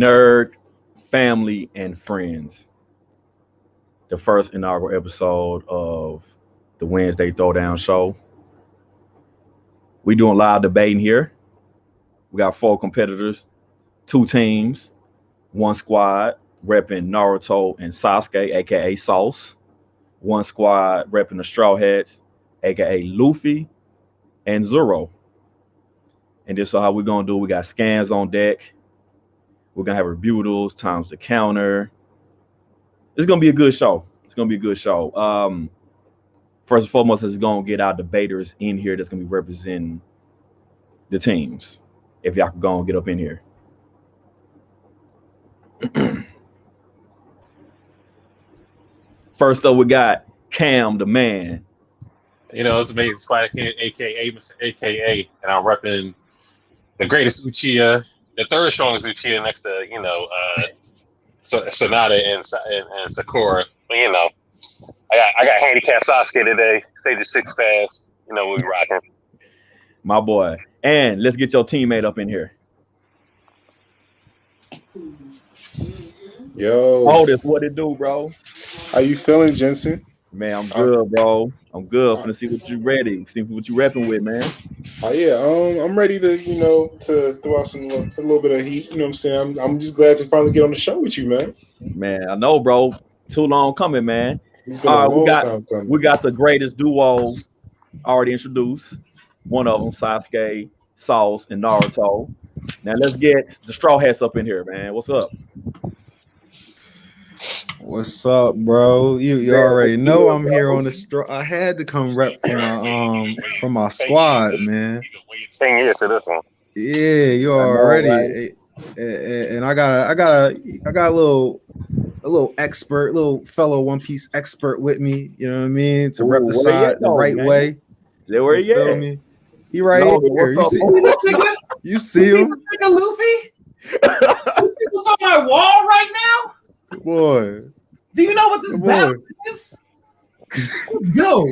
nerd, family, and friends. The first inaugural episode of the Wednesday Throwdown Show. We doing live debating here. We got 4 competitors, 2 teams, 1 squad repping Naruto and Sasuke, aka Sauce. 1 squad repping the Straw Hats, aka Luffy and Zoro. And this is how we're gonna do. We got scans on deck. We're gonna have rebuttals, times the counter. It's gonna be a good show. It's gonna be a good show. First and foremost, is gonna get our debaters in here that's gonna be representing the teams. If y'all can go and get up in here. First up, we got Cam, the man. You know, it's me, Spider Kid, aka Mr. AKA, and I'm repping the greatest Uchiha, the 3rd strongest Uchiha next to, Sonata and Sakura. But, I got handicap Sasuke today. Say the 6 pass. We rocking. My boy. And let's get your teammate up in here. Yo. Otis, what it do, bro? How you feeling, Jensen? Man, I'm good, bro. I'm good. I'm gonna see what you ready. See what you repping with, man. Oh yeah, I'm ready to to throw out a little bit of heat. You know what I'm saying? I'm just glad to finally get on the show with you, man. Man, I know, bro. Too long coming, man. It's been a long time coming. We got the greatest duo already introduced. One of them, Sasuke, Sauce, and Naruto. Now let's get the Straw Hats up in here, man. What's up? What's up, bro? You already know I'm here on the straw. I had to come rep for my squad, man. 10 years for this one. Yeah, you already. Right? And I got a little expert, little fellow One Piece expert with me. You know what I mean? To rep the side the right way. Where you at? Me? He right here. You see him? Nigga Luffy? You see what's on my wall right now? Boy. Do you know what this battle is? Let's go.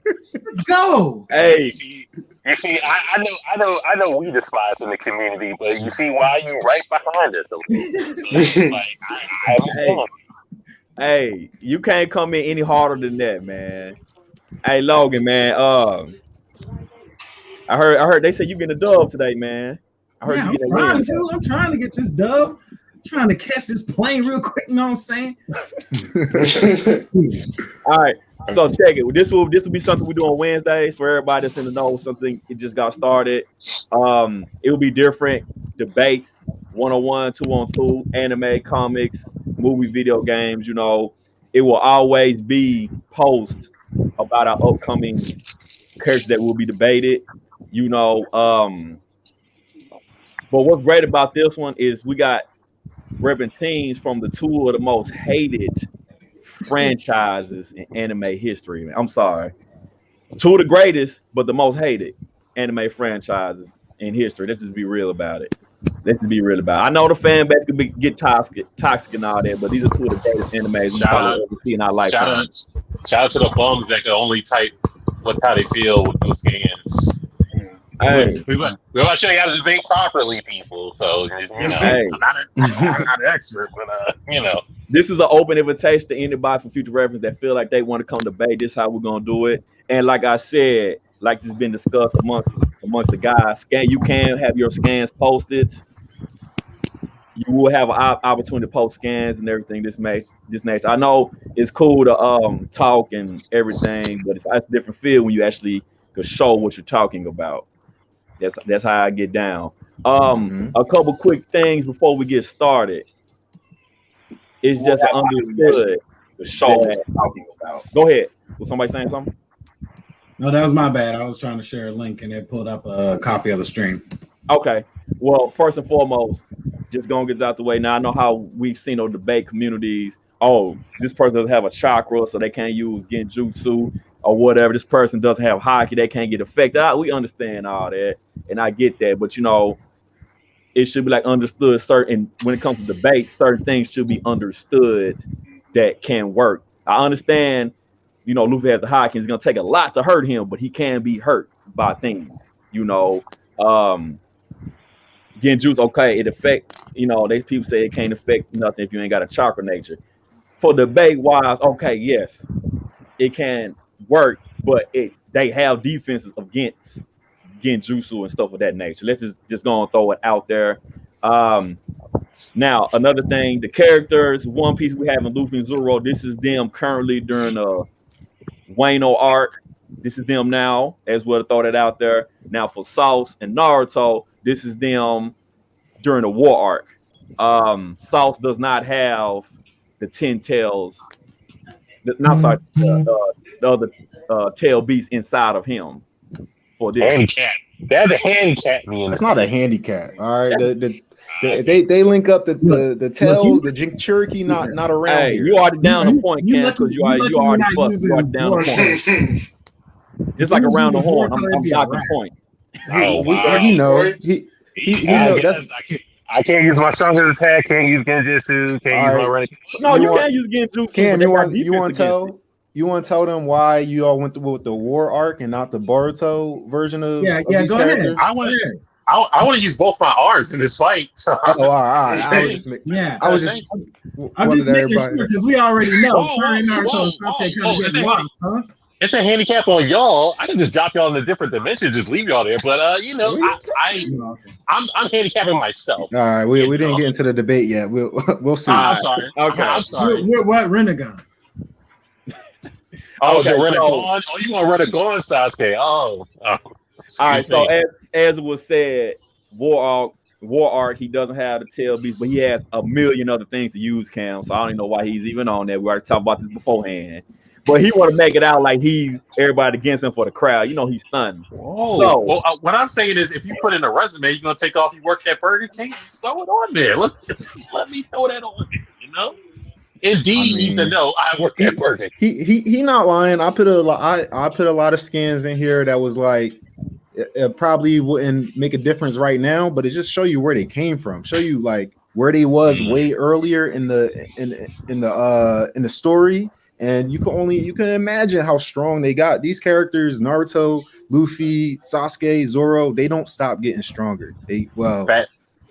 Let's go. Hey. You see, I know we despise in the community, but you see why you right behind us. So I understand. Hey, you can't come in any harder than that, man. Hey, Logan, man. I heard they said you getting a dub today, man. I heard you getting a win. I'm trying to get this dub. Trying to catch this plane real quick, you know what I'm saying? All right, so check it. This will be something we do on Wednesdays for everybody that's in the know. Something it just got started. It will be different debates, 1-on-1, 2-on-2, anime, comics, movie, video games. It will always be post about our upcoming characters that will be debated. But what's great about this one is we got repping teams from the 2 of the most hated franchises in anime history. Man. I'm sorry. 2 of the greatest, but the most hated anime franchises in history. Let's just be real about it. I know the fan base could get toxic and all that, but these are 2 of the greatest animes we probably ever see in our lifetime. Shout out to the bums that can only type how they feel with those skins. Hey. We want to show you how to debate properly, people. So, hey. I'm not an expert, but, This is an open invitation to anybody for future reference that feel like they want to come debate. This is how we're going to do it. And like I said, like this has been discussed amongst the guys, you can have your scans posted. You will have an opportunity to post scans and everything this nature. I know it's cool to talk and everything, but it's a different feel when you actually could show what you're talking about. That's how I get down. A couple quick things before we get started. It's just understood the show what you're talking about. Go ahead. Was somebody saying something? No, that was my bad. I was trying to share a link and it pulled up a copy of the stream. Okay. Well, first and foremost, just gonna get out the way. Now I know how we've seen those debate communities. Oh, this person doesn't have a chakra, so they can't use genjutsu or whatever. This person doesn't have haki, they can't get affected. We understand all that, and I get that. But it should be like understood. Certain when it comes to debate, certain things should be understood that can work. I understand. Luffy has the haki. It's gonna take a lot to hurt him, but he can be hurt by things. Genjutsu, okay, it affect, these people say it can't affect nothing if you ain't got a chakra nature. For debate wise, okay, yes, it can work, but they have defenses against Genjutsu and stuff of that nature. Let's just go and throw it out there. Now another thing, the characters, One Piece, we have in Luffy and Zoro. This is them currently during Wano arc. This is them now, as well. Throw that out there. Now for Sauce and Naruto, this is them during the war arc. Sauce does not have the 10 tails. The other tail beast inside of him for this. Handicap. That's a handicap me. That's not a handicap. All right. They link up the tails, the Jinchuriki, not around Hey, here. you already down a point, Cam, because you already fucked. You already down a point. Just like around the horn, I'm blocking point. Oh, wow. He know. He know that's. I can't use my strongest attack. Can't use Genjutsu. Can't use my running. No, you can't use Genjutsu. Cam, you want to tell them why you all went with the war arc and not the Boruto version of go characters? ahead. I want to use both my arms in this fight. So all right. I was just making sure because we already know. Naruto and Sasuke kind of get lost, huh? It's a handicap on y'all. I can just drop y'all in a different dimension, just leave y'all there. But I'm handicapping myself. All right, we didn't get into the debate yet. We'll see. I'm sorry. Okay, I'm sorry. We're what Renegon? The Renegon. Oh, you want Renegon, Sasuke? Oh. All right. So as it was said, war arc. He doesn't have the tail beast, but he has a million other things to use, Cam. So I don't even know why he's even on there. We already talked about this beforehand. But he want to make it out like he's everybody against him for the crowd. He's stunned. Oh, so, what I'm saying is, if you put in a resume, you're gonna take off. You work at Burger King. Throw it on there. Let me throw that on there. Indeed, needs to know I work at Burger King. He not lying. I put a lot of skins in here that was like it probably wouldn't make a difference right now, but it just show you where they came from. Show you like where they was way earlier in the story. And you can imagine how strong they got. These characters, Naruto, Luffy, Sasuke, Zoro, they don't stop getting stronger.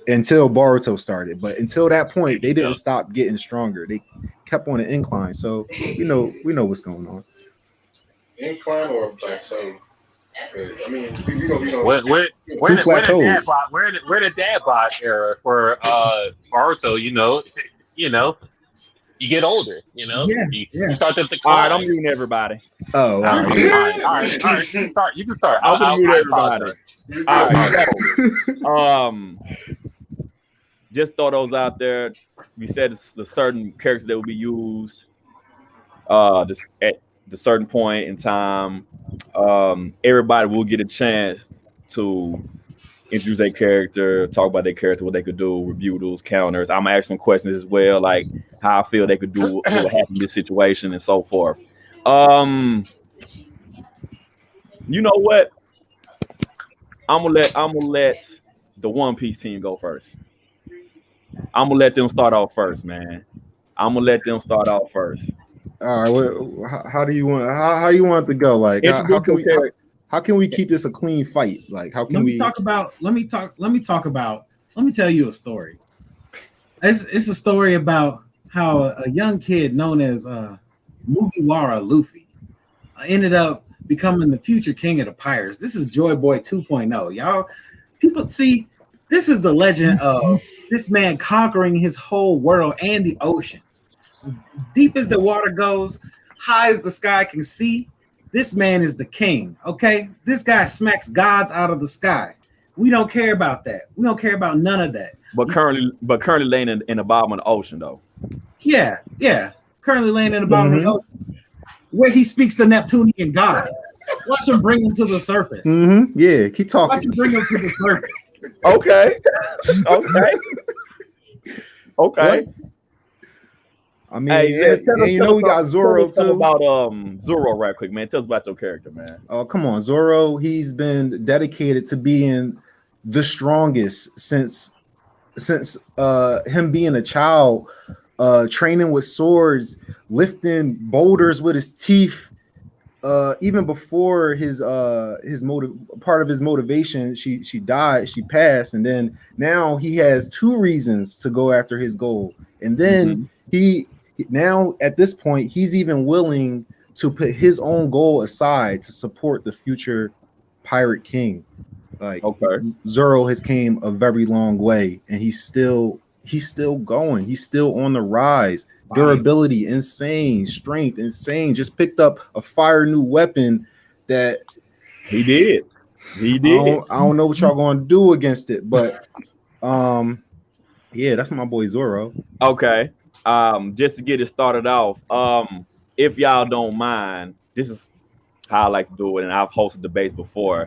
Until Boruto started. But until that point, they didn't stop getting stronger. They kept on an incline. So we know what's going on. Incline or plateau? I mean, we gonna be on. We're the dad bod era for Naruto. You get older, you start to decline. All right, I'm muting everybody. Oh, all right. You can start. I'll mute everybody. All right. Just throw those out there. We said the certain characters that will be used at the certain point in time. Everybody will get a chance to introduce their character, talk about their character, what they could do, review those counters. I'm asking questions as well, like how I feel they could do, what happened in this situation, and so forth. You know what? I'm gonna let the One Piece team go first. I'm gonna let them start off first, man. I'm gonna let them start off first. All right. How do you want? How you want it to go? Like how can we keep this a clean fight? Like how can we talk about? Let me tell you a story. It's a story about how a young kid known as Mugiwara Luffy ended up becoming the future king of the pirates. This is Joy Boy 2.0. Y'all, people see, this is the legend of this man conquering his whole world and the oceans. Deep as the water goes, high as the sky can see, this man is the king, okay? This guy smacks gods out of the sky. We don't care about that. We don't care about none of that. But currently laying in the bottom of the ocean, though. Yeah. Currently laying in the bottom of the ocean, where he speaks to Neptunian God. Watch him bring him to the surface. Yeah, keep talking. Watch him bring him to the surface. Okay. What? I mean, we got Zoro too. About Zoro, right quick, man. Tell us about your character, man. Oh, come on, Zoro. He's been dedicated to being the strongest since him being a child, training with swords, lifting boulders with his teeth, even before his part of his motivation, she died, she passed, and then now he has 2 reasons to go after his goal, and then he now at this point he's even willing to put his own goal aside to support the future pirate king. Like, Zoro has came a very long way, and he's still going. He's still on the rise. Durability, insane. Strength, insane. Just picked up a fire new weapon that he did. I don't know what y'all gonna do against it, but yeah, that's my boy Zoro. Okay. Just to get it started off, if y'all don't mind, this is how I like to do it, and I've hosted debates before.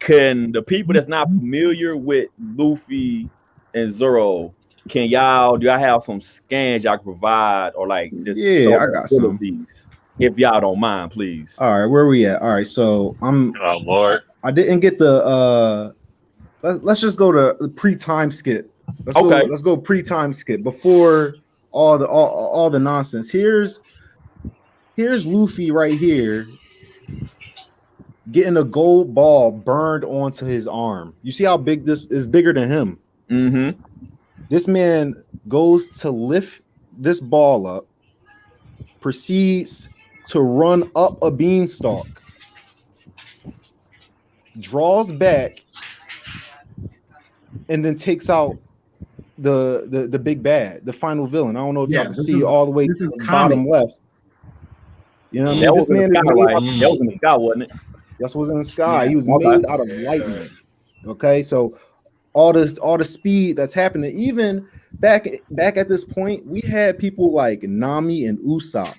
Can the people that's not familiar with Luffy and Zoro, do y'all have some scans y'all can provide, or like just I got some these, if y'all don't mind, please? All right, where we at? All right, so oh Lord, I didn't get the let's just go to the pre-time skip. Let's go pre-time skip before all the nonsense. Here's Luffy right here getting a gold ball burned onto his arm. You see how big this is? Bigger than him. Mm-hmm. This man goes to lift this ball up, proceeds to run up a beanstalk, draws back, and then takes out the big bad, the final villain. I don't know if y'all can see all the way to the bottom left. You know what I mean? This man is made that was in the sky, wasn't it? That was in the sky. He was made out of lightning. Okay, so all the speed that's happening, even back at this point, we had people like Nami and Usopp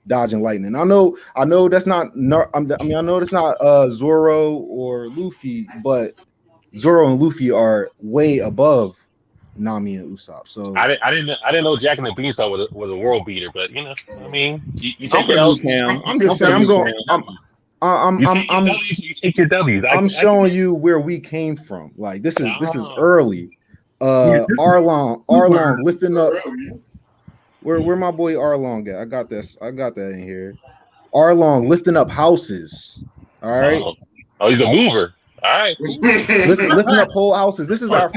dodging lightning. I know that's not. I know that's not Zoro or Luffy, but Zoro and Luffy are way above Nami and Usopp. So I didn't know Jack and the Beanstalk was a world beater, but you know, I mean, you take your L's. I'm just saying, you take your W's. I'm showing you where we came from. Like this is early. Arlong lifting up. Where my boy Arlong at? I got that in here. Arlong lifting up houses. All right. Oh, he's a mover. All right. lifting up whole houses. This is our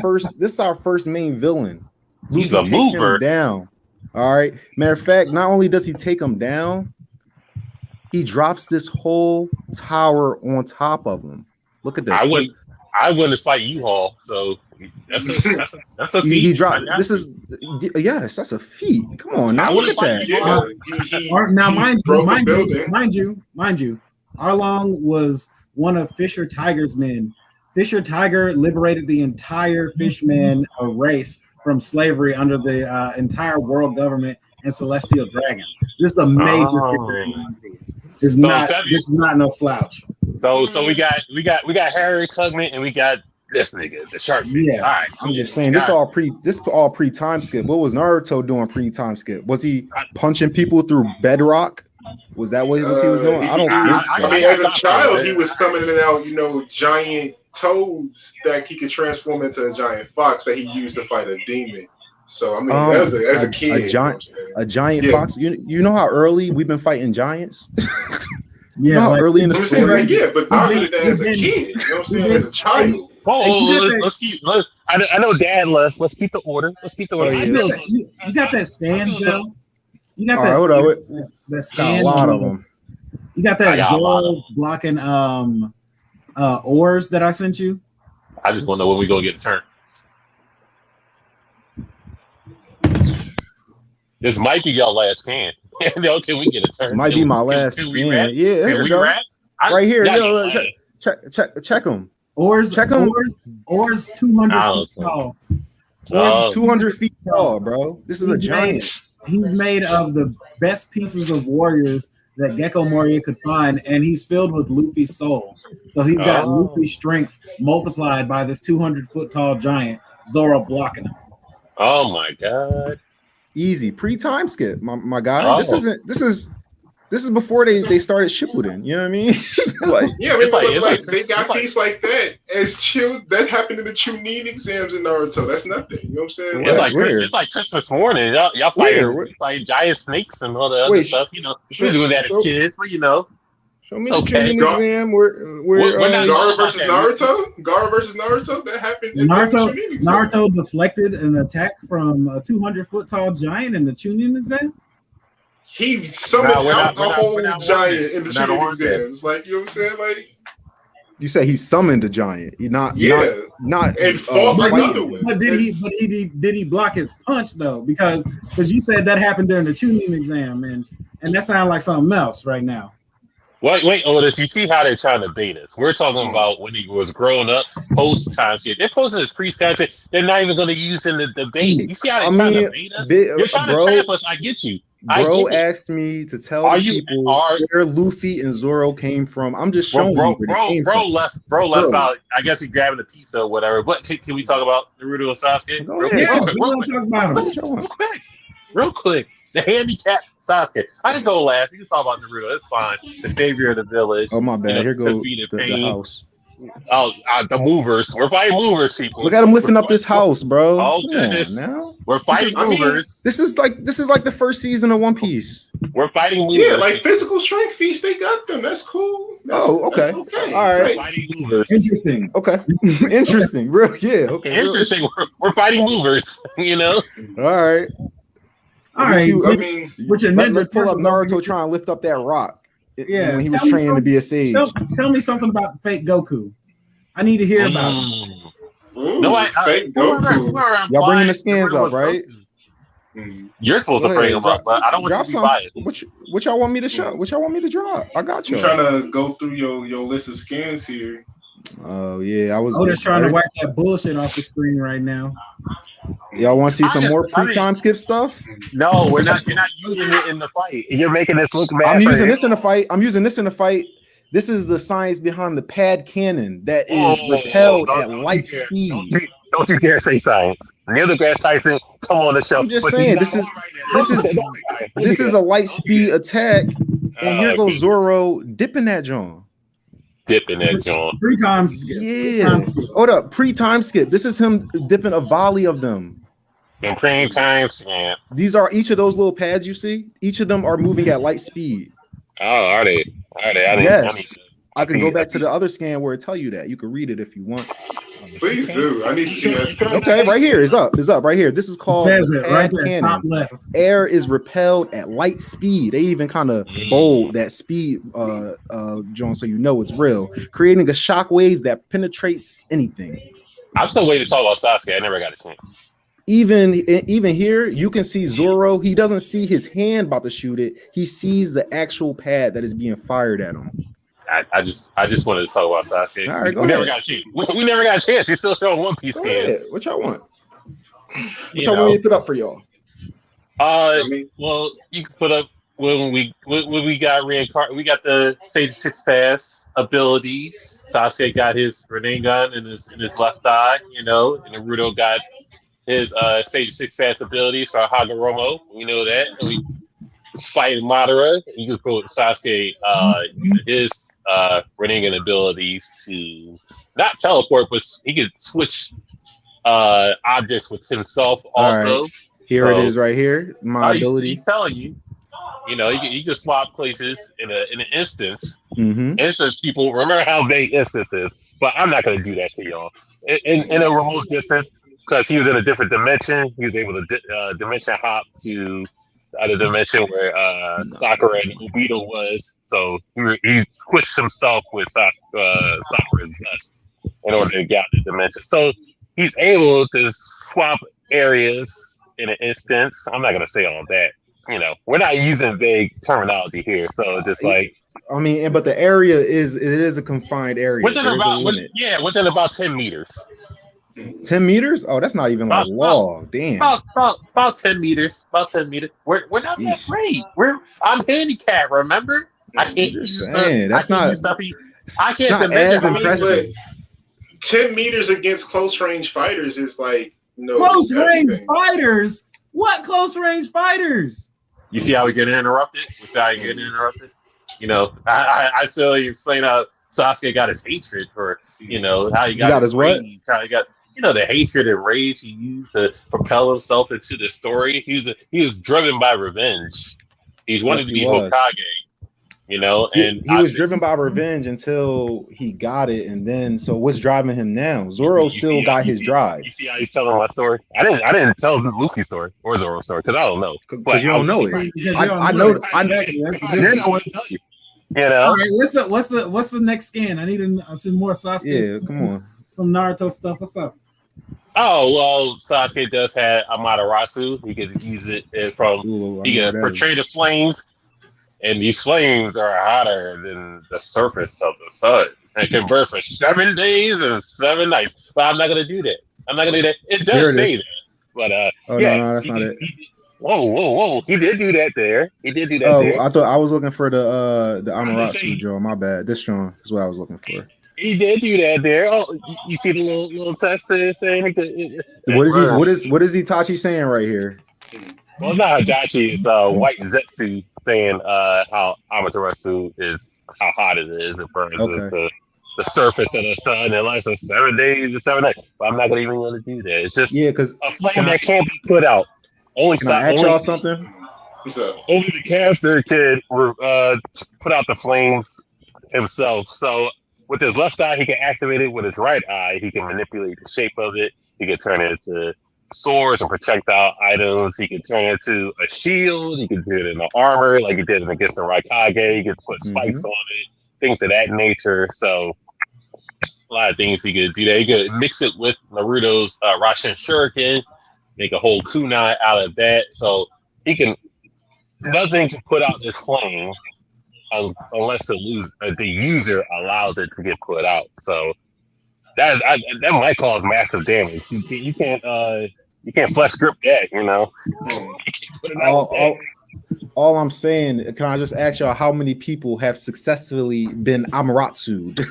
first main villain. Luffy he's a mover. Him down. All right. Matter of fact, not only does he take him down, he drops this whole tower on top of him. Look at this. I wouldn't fight U-Haul, so that's a feat. He dropped. Yes, that's a feat. Come on, now look at that. Now, mind you, Arlong was one of Fisher Tiger's men. Fisher Tiger liberated the entire Fishman race from slavery under the entire world government and celestial dragons. This is a major This is not no slouch. So we got Harry Tubman and we got this nigga, the shark. Yeah, all right. I'm just saying this all pre-time skip. What was Naruto doing pre-time skip? Was he punching people through bedrock? Was that what he was doing? I don't think so. I mean, as a child, he was summoning out, giant toads that he could transform into a giant fox that he used to fight a demon. So I mean, as a kid, a giant fox. You know how early we've been fighting giants. Yeah, how early in the story. But I did that as a kid. You know what I'm saying? As a child. I know Dad left. Let's keep the order. You got that stand, Joe. You got that stand. A lot of them. You got that Zoro blocking ores that I sent you. I just want to know when we gonna get a turn. This might be your last can. Until we get a turn. This might be my last can. Yeah, here we go. Right here. Check them. Ores 200 feet tall. Ores 200 feet tall, bro. This is a giant. He's made of the best pieces of warriors that Gecko Moria could find, and he's filled with Luffy's soul. So he's got Luffy's strength multiplied by this 200-foot tall giant, Zoro blocking him. Oh my god. Easy. Pre-time skip, my guy. This is before they started Shippuden. You know what I mean? They got things like that as that happened in the Chunin exams in Naruto. That's nothing. You know what I'm saying? It's like Christmas morning. Y'all fighting like giant snakes and all the other stuff. We was doing that as kids, but Show me the Chunin exam. Where Gaara versus Naruto? Gaara versus Naruto? That happened in the Chunin exam. Naruto deflected an attack from a 200-foot tall giant in the Chunin exam? He summoned out a whole giant in the Chunin exams. Like, you know what I'm saying? Like, you say he summoned a giant. He not and fought another one. But did he block his punch though? Because you said that happened during the Chunin exam, and that sounds like something else right now. Wait, Otis, you see how they're trying to bait us. We're talking about when he was growing up, post-time skip. They're posting this pre-content. They're not even going to use in the debate. You see how they're trying to bait us? You're trying to trap us. I get you. Bro asked me to tell people where Luffy and Zoro came from. I'm just showing you where they came from. Bro left out. I guess he's grabbing a pizza or whatever. But can we talk about Naruto and Sasuke? Real quick. The handicapped Sasuke. I can go last. You can talk about Naruto. It's fine. The savior of the village. Oh, my bad. Here goes the house. The movers. We're fighting movers, people. Look at him lifting up this house, bro. Oh, goodness. We're fighting movers. This is like the first season of One Piece. We're fighting movers. Yeah, like physical strength feats, they got them. That's cool. Okay. All right. We're fighting movers. Interesting. Okay. Interesting. Real, yeah. Okay. Interesting. We're fighting movers. You know. All right. All right. Let's pull up Naruto trying to lift up that rock. Yeah, when he was training to be a sage. Tell me something about fake Goku. I need to hear about it. Fake Goku. Y'all bringing the scans up, right? You're supposed to bring them up, but I don't want you to be biased. What y'all want me to show? What y'all want me to drop? I got you. I'm trying to go through your list of scans here. Oh yeah, I was just trying to wipe that bullshit off the screen right now. Y'all want to see some more pre-time skip stuff? No, we're not. You're not using it in the fight. You're making this look bad. I'm using this in the fight. This is the science behind the pad cannon that is repelled at light speed. Don't you dare say science. Neil deGrasse Tyson, come on the show. I'm just saying this is a light speed attack, and here goes Zoro dipping that John. Pre-time skip. Yeah. Hold up. Pre-time skip. This is him dipping a volley of them. In pre-time skip. These are each of those little pads you see. Each of them are moving at light speed. Oh, are they? Yes. I can go back to the other scan where it tell you that. You can read it if you want. Please do. I need to see that. Okay, right here. It's up right here. This is called pad cannon. Top left. Air is repelled at light speed. They even kind of bold that speed, John, so you know it's real. Creating a shock wave that penetrates anything. I'm still waiting to talk about Sasuke. I never got a chance. Even here, you can see Zoro. He doesn't see his hand about to shoot it. He sees the actual pad that is being fired at him. I just wanted to talk about Sasuke. All right, we never got a chance. We never got a chance. You're still showing One Piece scans. What y'all want? What y'all want me to put up for y'all? Well, you can put up when we got reincarnated. We got the Sage 6 Pass abilities. Sasuke got his Rinnegan in his left eye, and Naruto got his Sage 6 Pass abilities for Hagoromo. We know that. And we fighting Madara. You could put Sasuke using his Rinnegan abilities to not teleport, but he could switch objects with himself also. Right. Here it is right here. My ability. He's telling you, he could swap places in an instance. Mm-hmm. Instance people, remember how vague instance is, but I'm not going to do that to y'all. In a remote distance, because he was in a different dimension, he was able to dimension hop to the other dimension where Sakura and Obito was. So he squished himself with Sakura's dust in order to get out the dimension. So he's able to swap areas in an instance. I'm not going to say all that. We're not using vague terminology here. So just like, but the area is a confined area. Within about 10 meters. 10 meters? Oh, that's not even like law. Damn. About 10 meters. About 10 meters. We're not that great. I'm handicapped, remember? I can't use that's not I can't not as impressive. 10 meters against close range fighters is like close range fighters? What close range fighters? You see how we get interrupted? I still explain how Sasuke got his hatred for, how he got his rage, how he got, the hatred and rage he used to propel himself into the story. He was driven by revenge. He's wanted to be Hokage. you know. And he was driven by revenge until he got it, and then so what's driving him now? Zoro still got his drive. You see how he's telling my story? I didn't tell Luffy's story or Zoro's story because I don't know. Because you don't know it. I know. I didn't know what to tell you. You know. All right, what's the next scan? I need some more Sasuke. Yeah, come on. Some Naruto stuff. What's up? Oh well, Sasuke does have Amaterasu. He could use it he can portray the flames, and these flames are hotter than the surface of the sun. And can burn for 7 days and 7 nights. But I'm not gonna do that. It does say that, but no, that's not it. Whoa! He did do that there. There. I thought I was looking for the Amaterasu, Joe. My bad. This Sean is what I was looking for. He did do that there. Oh, you see the little text saying what is Itachi saying right here? Well, not Itachi. It's White Zetsu saying how Amaterasu is how hot it is. It burns the surface of the sun. It lasts for 7 days and 7 nights. But I'm not even going to do that. It's just because a flame that can't be put out. Can I ask y'all something? Only the caster can put out the flames himself. So with his left eye, he can activate it. With his right eye, he can manipulate the shape of it. He can turn it into swords and projectile items. He can turn it into a shield. He can do it into armor, like he did against the Raikage. He could put spikes on it, things of that nature. So a lot of things he could do that. He could mix it with Naruto's Rasen Shuriken, make a whole kunai out of that. So he can, nothing can put out this flame unless the user allows it to get put out. So that might cause massive damage. You can't flesh grip that, you know. All I'm saying, can I just ask y'all how many people have successfully been Amaterasu?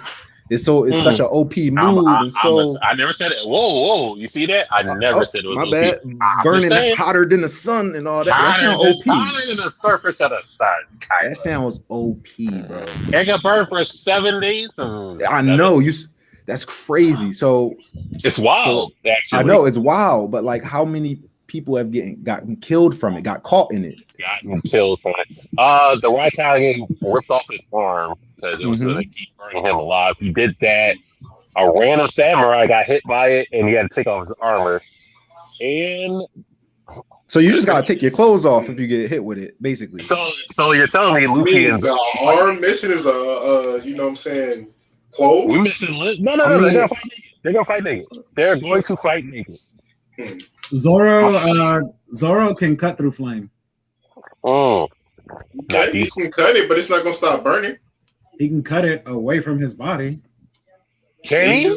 It's such an OP move. I never said it. Whoa! You see that? I never said it was my OP. bad. Burning hotter than the sun and all that. That sounds OP. Hotter than the surface of the sun. That sounds OP, bro. It can burn for 7 days. I know you. That's crazy. So it's wild. Actually, I know it's wild, but like, how many people have gotten killed from it? Got caught in it? Gotten killed from it. The Raikage ripped off his arm because it was going to keep burning him alive. He did that. A random samurai got hit by it, and he had to take off his armor. And so you just gotta take your clothes off if you get hit with it, basically. So you're telling me Luffy and the arm missing is you know what I'm saying, clothes? We missing no. They're gonna fight naked. They're going to fight naked. Zoro can cut through flame. Okay, he can cut it, but it's not gonna stop burning. He can cut it away from his body. Can he?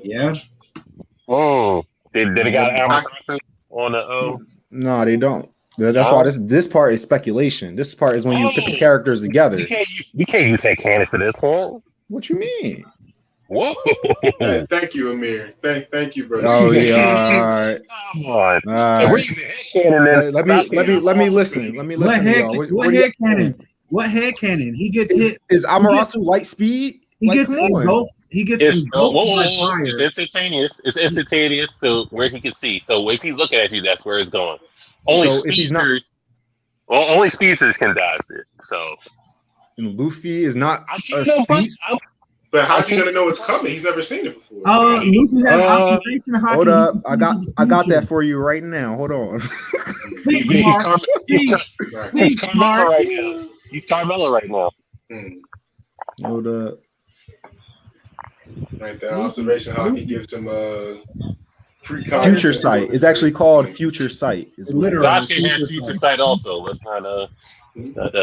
Yeah. Did he got Amaterasu on the No, they don't. That's why this part is speculation. This part is when you put the characters together. You can't use that canon for this one. What you mean? Whoa! Thank you, Amir. Thank you, brother. Oh yeah, all right. Come on. Let me listen. Let me listen. What head cannon? What head cannon? He gets hit. Is Amaterasu light speed? He gets engulfed. He gets engulfed by fire. It's instantaneous. It's instantaneous to where he can see. So if he's looking at you, that's where it's going. Only speedsters can dodge it. So Luffy is not a speedster. But how's he gonna know it's coming? He's never seen it before. Luffy has observation hockey. Hold up, I got that for you right now. Hold on. He's Carmelo right now. He's Carmelo right now. Hold up. Right there, observation hockey gives him future sight. It's actually called future sight. Literally, Sasuke has future sight also. Let's not Luffy. But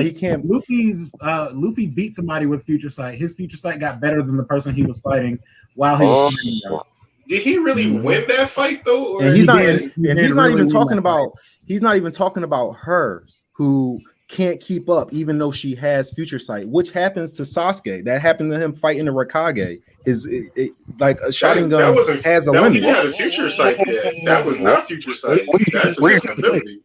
he can't. Luffy beat somebody with future sight. His future sight got better than the person he was fighting while he was fighting them. Did he really win that fight though? And he's not even talking about. He's not even talking about her who can't keep up, even though she has future sight, which happens to Sasuke. That happened to him fighting the Raikage. Like a shotting gun has a limit. He had a future sight. Yeah, that was not future sight. That's a ability.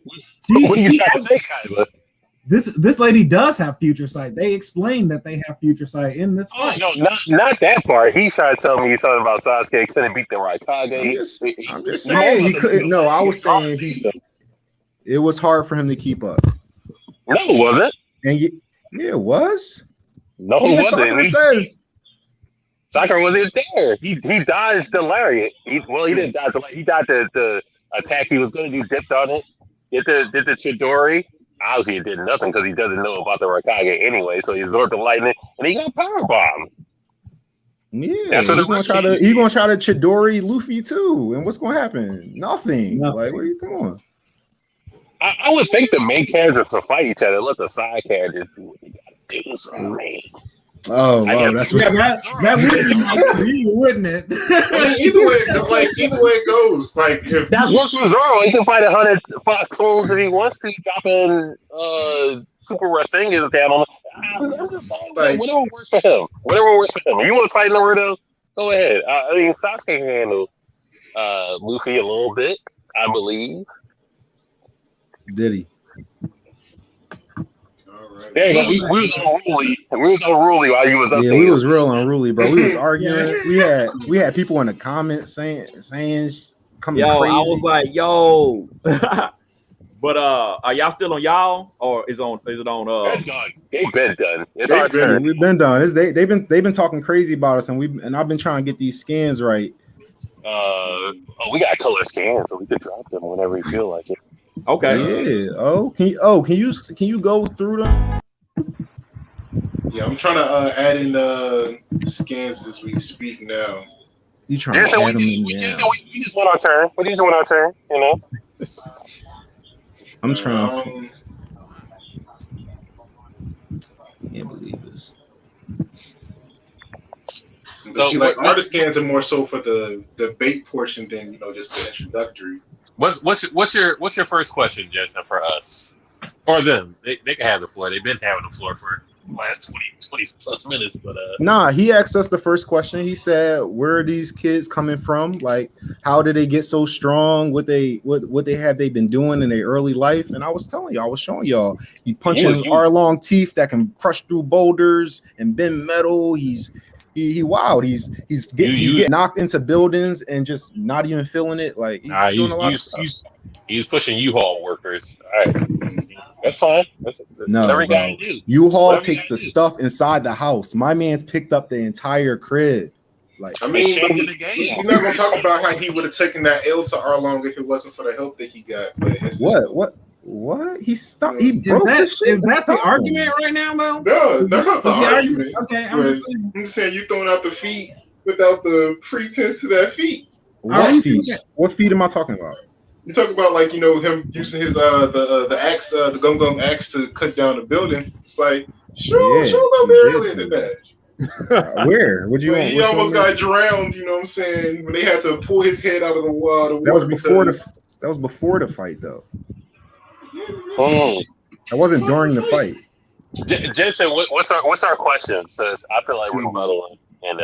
This lady does have future sight. They explain that they have future sight in this fight. No, not that part. He's trying to tell me he's talking about Sasuke couldn't beat the Raikage. I'm just saying he couldn't. No, I was saying it was hard for him to keep up. No, it wasn't. And yeah, it was. No, it Even wasn't. Sakura says Sakura wasn't there. He dodged the lariat. He didn't dodge the lariat. He dodged the attack he was going to do, dipped on it, did the Chidori. Obviously, it did nothing because he doesn't know about the Raikage anyway. So he absorbed the lightning and he got power bombed. yeah, That's what he's gonna try to Chidori Luffy too. And what's gonna happen? Nothing. Like, what are you doing? I would think the main characters will fight each other. Let the side characters do what they gotta do. Sorry. Oh, that's what. That would be nice for you, wouldn't it? I mean, either way it goes. Like, if That's worse for Zoro. He can fight 100 Fox clones if he wants to, dropping super Rasengan down on him. I'm just saying, like, whatever works for him. Whatever works for him. If you want to fight Naruto, go ahead. I mean, Sasuke can handle Luffy a little bit, I believe. Did he? There you go. We was unruly while you was up there. We was real unruly, bro. We was arguing. We had people in the comments saying coming crazy. I was like, yo. But are y'all still on y'all, or is it on Been done. They've been done. It's our turn. We've been done. They've been talking crazy about us, and I've been trying to get these scans right. We got color scans, so we could drop them whenever we feel like it. Okay. Yeah. Can you go through them? Yeah, I'm trying to add in scans as we speak now. You trying to add them in? We just want our turn. We just want our turn. You know. I'm trying. I can't believe this. So, like, artist scans are more so for the debate portion than just the introductory. What's your first question, Justin, for us or them? They can have the floor. They've been having the floor for the last 20 plus minutes. But nah, he asked us the first question. He said, "Where are these kids coming from? Like, how did they get so strong? What have they been doing in their early life?" And I was telling y'all, I was showing y'all, he punching R-long teeth that can crush through boulders and bend metal. He's wild. He's getting knocked into buildings and just not even feeling it. Like, he's doing a lot of stuff. He's pushing U-Haul workers. All right, that's fine. No, whatever you gotta do. U-Haul takes the stuff inside the house. My man's picked up the entire crib. Like, I mean, we're not gonna talk about how he would have taken that L to Arlong if it wasn't for the help that he got. But what? He stopped. Is that the argument right now, though? No, that's not the argument. Okay, I'm just saying you throwing out the feet without the pretense to that feet. What feet? What feet am I talking about? You talk about, like, him using his the axe, the gum axe to cut down the building. It's like, show a little bit earlier than that. Where? Would you? He almost got drowned. You know what I'm saying? When they had to pull his head out of the water. That was before the fight, though. That wasn't during the fight. Jensen, what's our question? Says I feel like we're muddling. And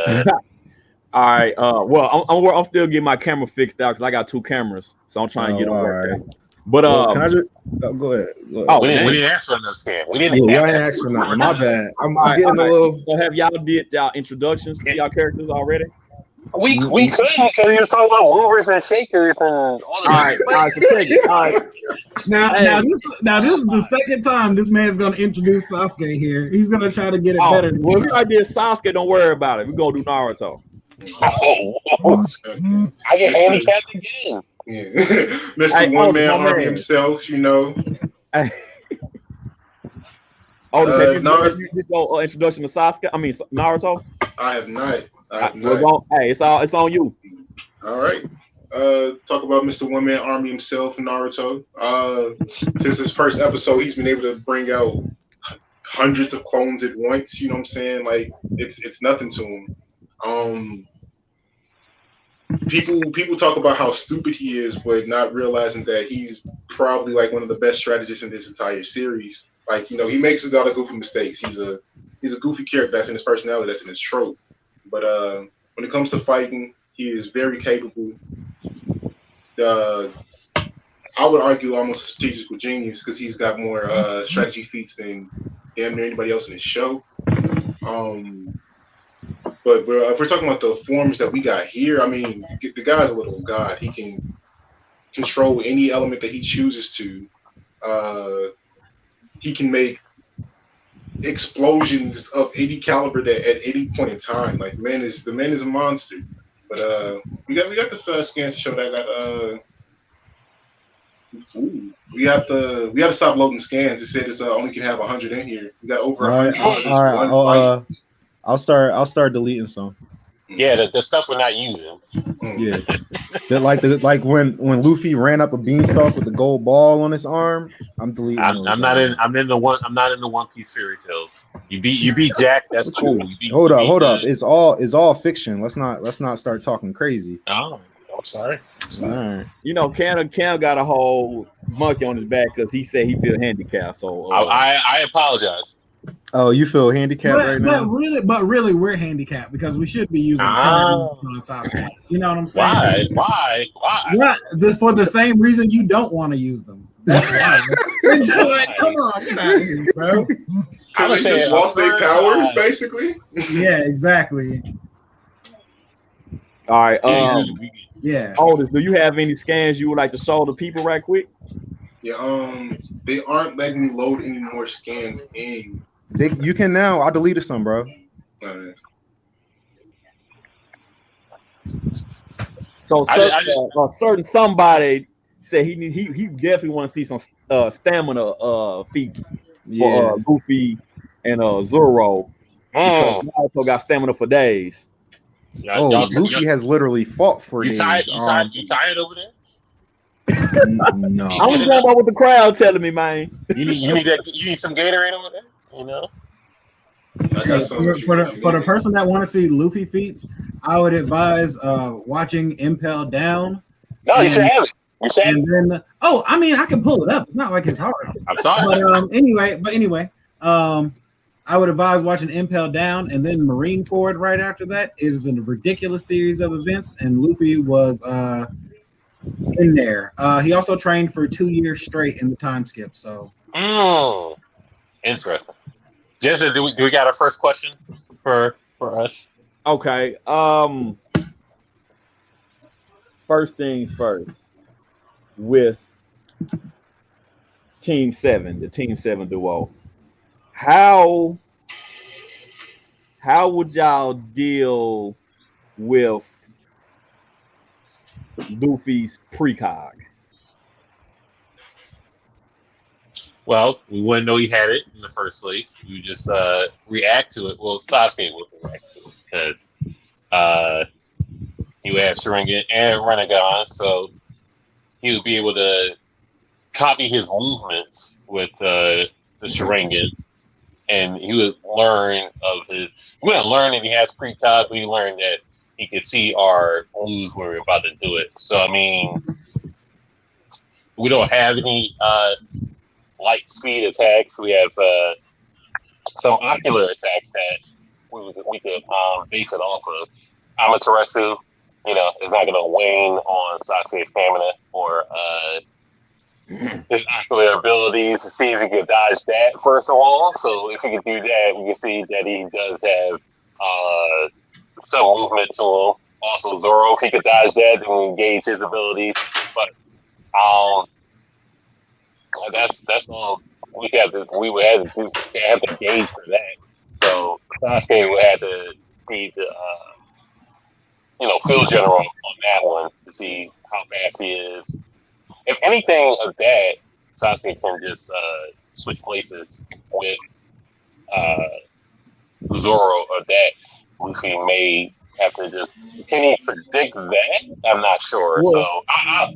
all right. Well, I'm still getting my camera fixed out because I got 2 cameras, so I'm trying to get them worked out. But can I just go ahead? We didn't ask for no scan. We didn't. Y'all ain't ask for nothing. My bad. I'm getting a little. So have y'all did y'all introductions to y'all characters already? We could because you were talking about movers and shakers and all All right. Now this is the second time this man's gonna introduce Sasuke here. He's gonna try to get it better. Well, if I did Sasuke, don't worry about it. We're gonna do Naruto. I get handicapped again. Yeah. Mr. One Man Army himself, Have you did your introduction to Sasuke? I mean Naruto. I have not. Hey, it's on you. All right. Talk about Mr. One Man Army himself, Naruto. Since his first episode, he's been able to bring out hundreds of clones at once. You know what I'm saying? Like, it's nothing to him. People talk about how stupid he is, but not realizing that he's probably like one of the best strategists in this entire series. Like, he makes a lot of goofy mistakes. He's a goofy character that's in his personality, that's in his trope. But when it comes to fighting, he is very capable. I would argue almost a strategical genius because he's got more strategy feats than damn near anybody else in his show. But if we're talking about the forms that we got here, I mean, the guy's a little god. He can control any element that he chooses to. He can make explosions of any caliber that at any point in time. Like the man is a monster. But we got the first scans to show that. We have to stop loading scans. It said it's only can have 100 in here. We got over 100 for this one fight. I'll start deleting some. Yeah, the stuff we're not using. Yeah, like when Luffy ran up a beanstalk with the gold ball on his arm. I'm deleting. I'm not in the One Piece fairy tales. You beat Jack. That's cool. Hold up. It's all fiction. Let's not start talking crazy. Oh, I'm sorry. All right. You know, Cam got a whole monkey on his back because he said he feel handicapped. So I apologize. Oh, you feel handicapped right now? But really, we're handicapped because we should be using on Sasuke. You know what I'm saying? Why? For the same reason you don't want to use them. That's why. Like, come on, get out of here, bro. Because they just lost their powers, basically. Yeah, exactly. All right. Yeah. Otis, do you have any scans you would like to show the people right quick? Yeah. They aren't letting me load any more scans in. You can now. I deleted some, bro. So certain somebody said he definitely want to see some stamina feats for Luffy and Zoro. Naruto got stamina for days. Luffy has literally fought for days. You tired over there? No. I'm going by what the crowd telling me, man. You need some Gatorade over there, you know. For the person that want to see Luffy feats, I would advise watching Impel Down. No, you should have it. And then, I mean, I can pull it up. It's not like it's hard. I'm sorry. But anyway, I would advise watching Impel Down and then Marine Ford right after that. It is a ridiculous series of events, and Luffy was in there. He also trained for 2 years straight in the time skip. So, interesting. Jesse, do we got our first question for us? Okay. First things first. With Team 7, the Team 7 duo, how would y'all deal with Luffy's precog? Well, we wouldn't know he had it in the first place. We just react to it. Well, Sasuke would react to it because he would have Sharingan and Rinnegan, so he would be able to copy his movements with the Sharingan, and he would learn of his. We don't learn that he has precog. We learned that he could see our moves when we're about to do it. So I mean, we don't have any light speed attacks. We have some ocular attacks that we could base it off of. Amaterasu, is not going to wane on Sasuke's stamina or his ocular abilities to see if he could dodge that, first of all. So if he could do that, we can see that he does have some movement to him. Also, Zoro, if he could dodge that, then we engage his abilities. But that's all we would have to gauge for that. So Sasuke would have to be the field general on that one to see how fast he is. If anything of that, Sasuke can just switch places with Zoro, or that Luffy may have to just. Can he predict that? I'm not sure. Well, so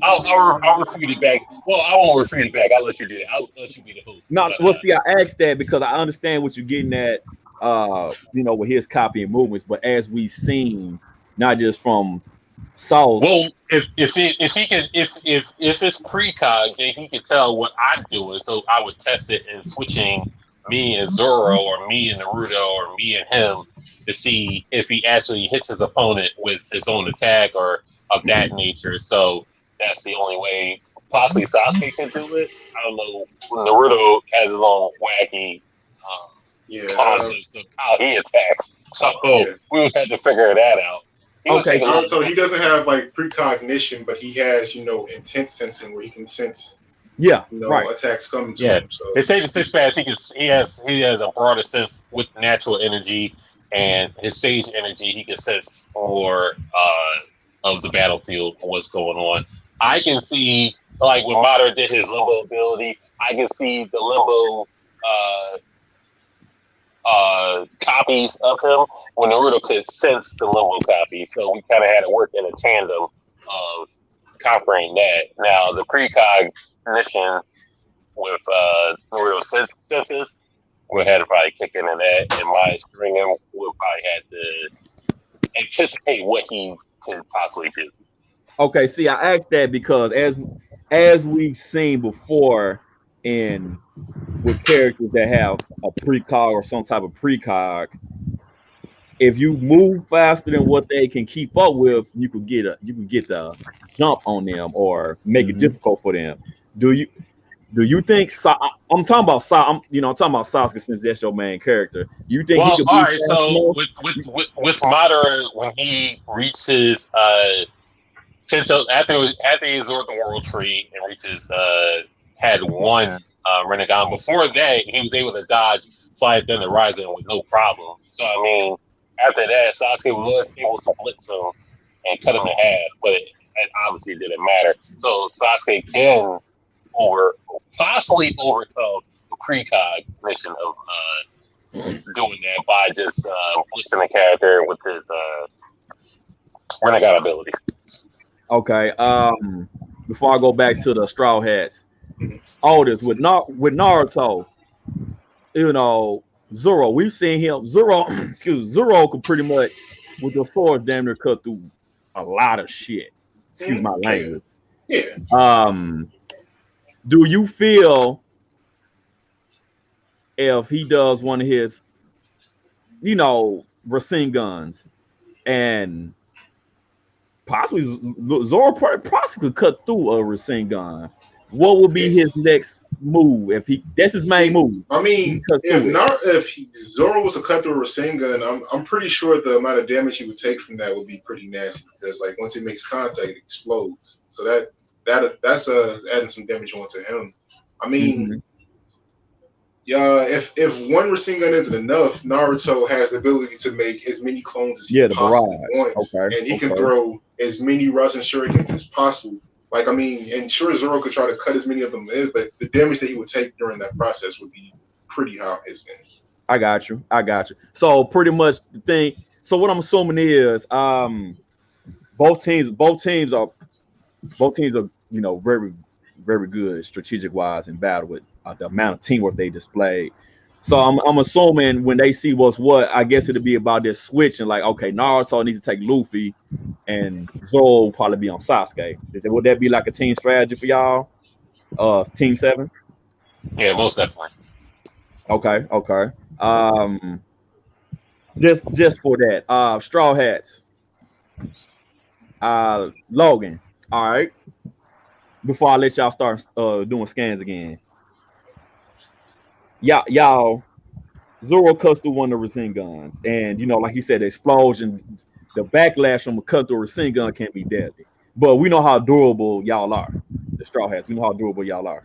I'll refute it back. Well, I won't refute it back. I'll let you do it. I'll let you be the host. No, see, I asked that because I understand what you're getting at. With his copy and movements, but as we've seen, not just from Saul's. Well, if it's precog, then he can tell what I'm doing. So I would test it and switching me and Zoro, or me and Naruto, or me and him, to see if he actually hits his opponent with his own attack or of that nature. So that's the only way possibly Sasuke can do it. I don't know. Naruto has his own wacky concepts of how he attacks. So we would have to figure that out. So he doesn't have like precognition, but he has, intent sensing, where he can sense Yeah, attacks coming to him. So it Sage of Six Paths. He has a broader sense with natural energy and his Sage energy. He can sense more of the battlefield and what's going on. I can see, like when Madara did his limbo ability, I can see the limbo copies of him when Naruto could sense the limbo copy. So we kind of had to work in a tandem of conquering that. Now the precognition with Naruto senses, we'll have to probably kick into that, and my stringing will probably have to anticipate what he could possibly do. Okay, see, I asked that because as we've seen before with characters that have a precog or some type of precog, if you move faster than what they can keep up with, you could get the jump on them or make it difficult for them. Do you think I'm talking about Sasuke since that's your main character? You think he could all right, so with Madara, when he reaches Tento, after he absorbed the World Tree and reaches had one Rinnegan. Before that, he was able to dodge Fly Thunder Rising with no problem. So I mean, after that, Sasuke was able to blitz him and cut him in half, but it obviously didn't matter. So Sasuke can possibly overcome the precognition of doing that by just blitzing the character with his Rinnegan abilities. Okay. Before I go back to the Straw Hats, Otis with Naruto, Zoro. We've seen him. Zoro could pretty much with the sword damn near cut through a lot of shit. Excuse my language. Yeah. Do you feel if he does one of his, Rasengan's and possibly Zoro possibly could cut through a Rasengan, what would be his next move if that's his main move? I mean, if Zoro was to cut through a Rasengan, I'm pretty sure the amount of damage he would take from that would be pretty nasty because like once it makes contact, it explodes. So that's adding some damage onto him. I mean, if one Rasengan isn't enough, Naruto has the ability to make as many clones as he possibly wants, and he can throw as many Rasen Shurikens as possible. Like, I mean, and sure, Zoro could try to cut as many of them in, but the damage that he would take during that process would be pretty high. I got you. So pretty much the thing. So what I'm assuming is, both teams are, very, very good strategic wise in battle with the amount of teamwork they displayed. So I'm assuming when they see what's what, I guess it'll be about this switch and like, okay, Naruto needs to take Luffy, and Zoro will probably be on Sasuke. Would that be like a team strategy for y'all? Team 7? Yeah, most definitely. Okay. Just for that. Straw Hats. Logan. All right. Before I let y'all start doing scans again. Y'all, Zoro cuts through one of the Rasengans, and like he said, the explosion, the backlash from a cut through a Rasengan can be deadly. But we know how durable y'all are, the Straw Hats. We know how durable y'all are.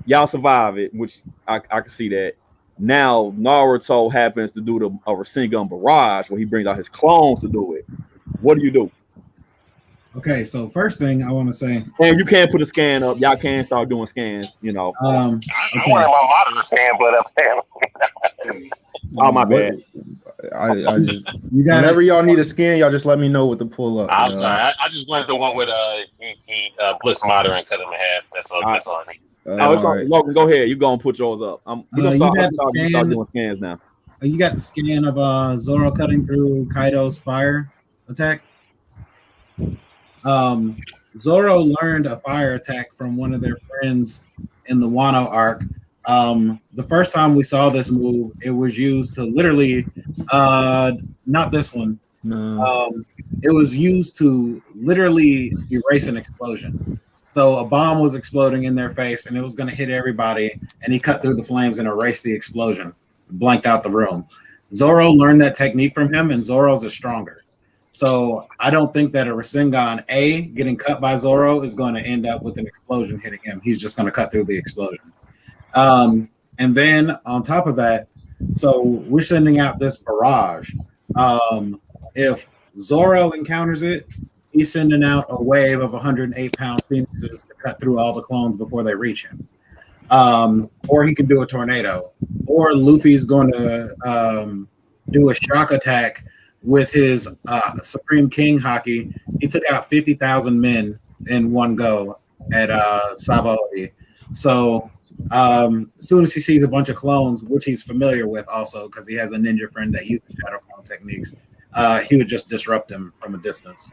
Y'all survive it, which I can see that. Now Naruto happens to do a Rasengan barrage where he brings out his clones to do it. What do you do? Okay, so first thing I want to say, and you can't put a scan up. Y'all can start doing scans. I wanted my monitor scan, but oh my bad. I just whenever y'all need a scan, y'all just let me know what to pull up. I'm sorry. I just wanted the one with he blitz Madara and cut him in half. That's all I need. Right. Logan, go ahead. You go and put yours up. We're gonna start doing scans now. You got the scan of Zoro cutting through Kaido's fire attack. Zoro learned a fire attack from one of their friends in the Wano arc. The first time we saw this move, it was used to literally, not this one. No. It was used to literally erase an explosion. So a bomb was exploding in their face, and it was going to hit everybody. And he cut through the flames and erased the explosion, blanked out the room. Zoro learned that technique from him, and Zoro's is stronger. So I don't think that a Rasengan getting cut by Zoro is going to end up with an explosion hitting him. He's just going to cut through the explosion. And then on top of that, so we're sending out this barrage. If Zoro encounters it, he's sending out a wave of 108-pound phoenixes to cut through all the clones before they reach him. Or he can do a tornado. Or Luffy's going to do a shock attack with his Supreme King Haki. He took out 50,000 men in one go at Sabaody. So as soon as he sees a bunch of clones, which he's familiar with also because he has a ninja friend that uses shadow clone techniques, he would just disrupt them from a distance.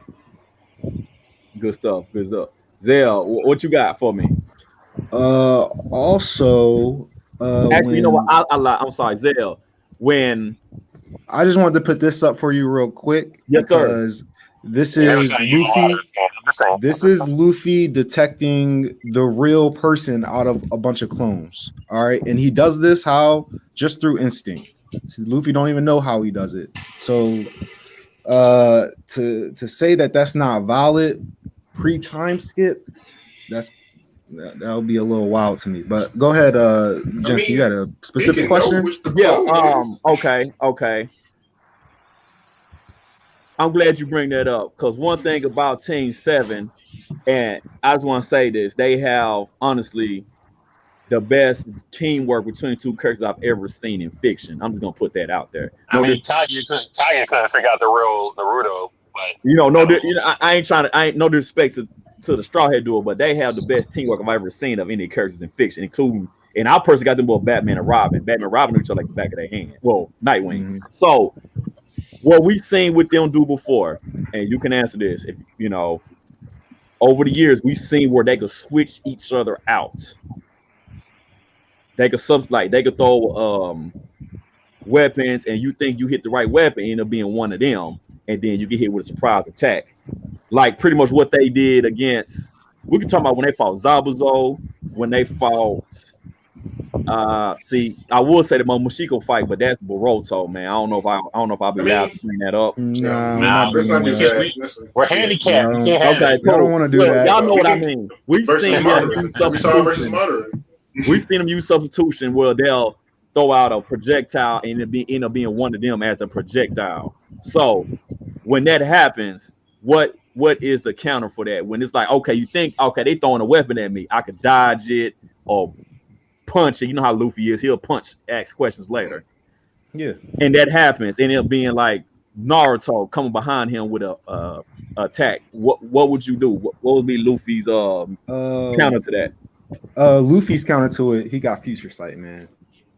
Good stuff. Good stuff. Zell, what you got for me? Also, actually, you know what? I'm sorry, Zell. When I just wanted to put this up for you real quick, yes, because sir. This is Luffy. This is Luffy detecting the real person out of a bunch of clones. All right, and he does this how? Just through instinct. So Luffy don't even know how he does it. So to say that that's not valid pre-time skip, that would be a little wild to me. But go ahead, Jensen, you got a specific question? Yeah. Okay. I'm glad you bring that up, because one thing about Team 7, and I just want to say this, they have honestly the best teamwork between two characters I've ever seen in fiction. I'm just gonna put that out there. I mean, Kage couldn't figure out the real Naruto, but I ain't no disrespect to the Straw Hat duo, but they have the best teamwork I've ever seen of any characters in fiction, including, and I personally got them both Batman and Robin. Batman and Robin knew each other like the back of their hand. Well, Nightwing. Mm-hmm. So what we've seen with them do before, and you can answer this, if you know, over the years we've seen where they could switch each other out. They could they could throw weapons, and you think you hit the right weapon, end up being one of them, and then you get hit with a surprise attack. Like pretty much what they did against. We can talk about when they fought Zabuza, when they fought. See, I would say the Momoshiko fight, but that's Boruto, man. I don't know if I'll be allowed to bring that up. We're handicapped. No. Okay, I don't want to do that. Y'all know what I mean. We've seen them use substitution where they'll throw out a projectile and it end up being one of them as the projectile. So when that happens, what is the counter for that? When it's like, okay, you think, okay, they throwing a weapon at me, I could dodge it or punch it. You know how Luffy is; he'll punch, ask questions later. Yeah, and that happens, and it being like Naruto coming behind him with a attack. What would you do? What would be Luffy's counter to that? Luffy's counter to it, he got future sight, man.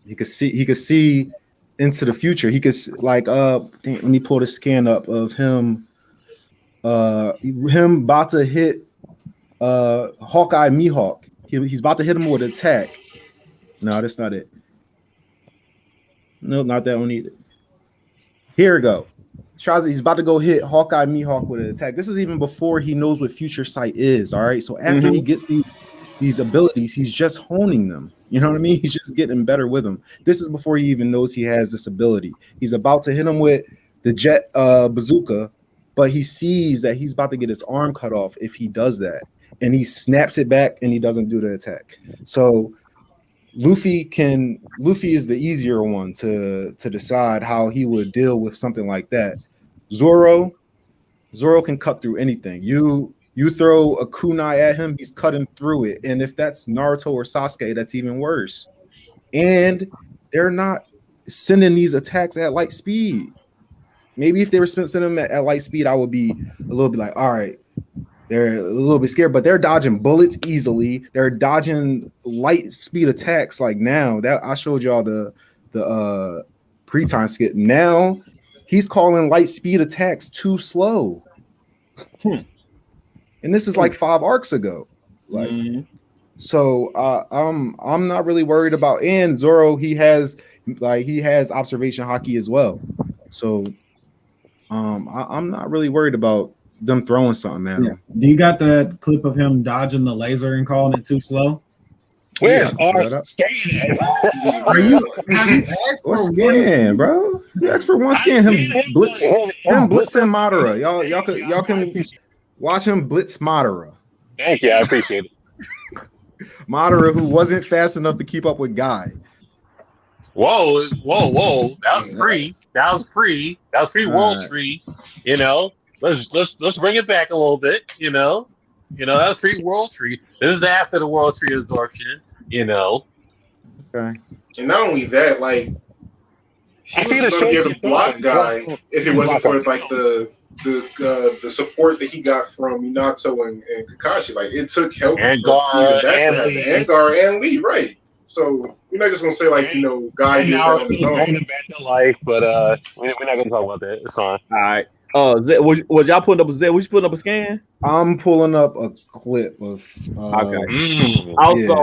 He could see into the future. He could let me pull the scan up of him. Him about to hit Hawkeye Mihawk. He's about to hit him with an attack. No, that's not it. No, not that one either. Here we go. He's about to go hit Hawkeye Mihawk with an attack. This is even before he knows what future sight is. All right. So after he gets these abilities, he's just honing them. You know what I mean? He's just getting better with them. This is before he even knows he has this ability. He's about to hit him with the jet bazooka, but he sees that he's about to get his arm cut off if he does that. And he snaps it back and he doesn't do the attack. So Luffy is the easier one to decide how he would deal with something like that. Zoro can cut through anything. You throw a kunai at him, he's cutting through it. And if that's Naruto or Sasuke, that's even worse. And they're not sending these attacks at light speed. Maybe if they were sending them at light speed, I would be a little bit like, all right, they're a little bit scared, but they're dodging bullets easily. They're dodging light speed attacks. Like now, that I showed y'all the pre-time skit. Now he's calling light speed attacks too slow. And this is like 5 arcs ago. Like, so I'm not really worried about. And Zoro, he has observation haki as well. So I'm not really worried about them throwing something at him. Do you got that clip of him dodging the laser and calling it too slow? Where's our scan? Have you asked for What's one scan, bro? You asked for one scan. Him blitzing Madara. Y'all can watch him blitz Madara. Thank you, I appreciate it. Madara, who wasn't fast enough to keep up with Guy. Whoa! That was free. That was free World Tree. You know, let's bring it back a little bit. You know, that was free World Tree. This is after the World Tree absorption. You know. Okay. And not only that, like he was going to be able to block Guy if it wasn't for like the support that he got from Minato and Kakashi. Like it took help and Gara and Lee, right? So we're not just gonna say like Guy did that on his own. Back to life, but we're not gonna talk about that. It's fine. All right. Was y'all putting up a Zed? Was you putting up a scan? I'm pulling up a clip of. Okay. Also,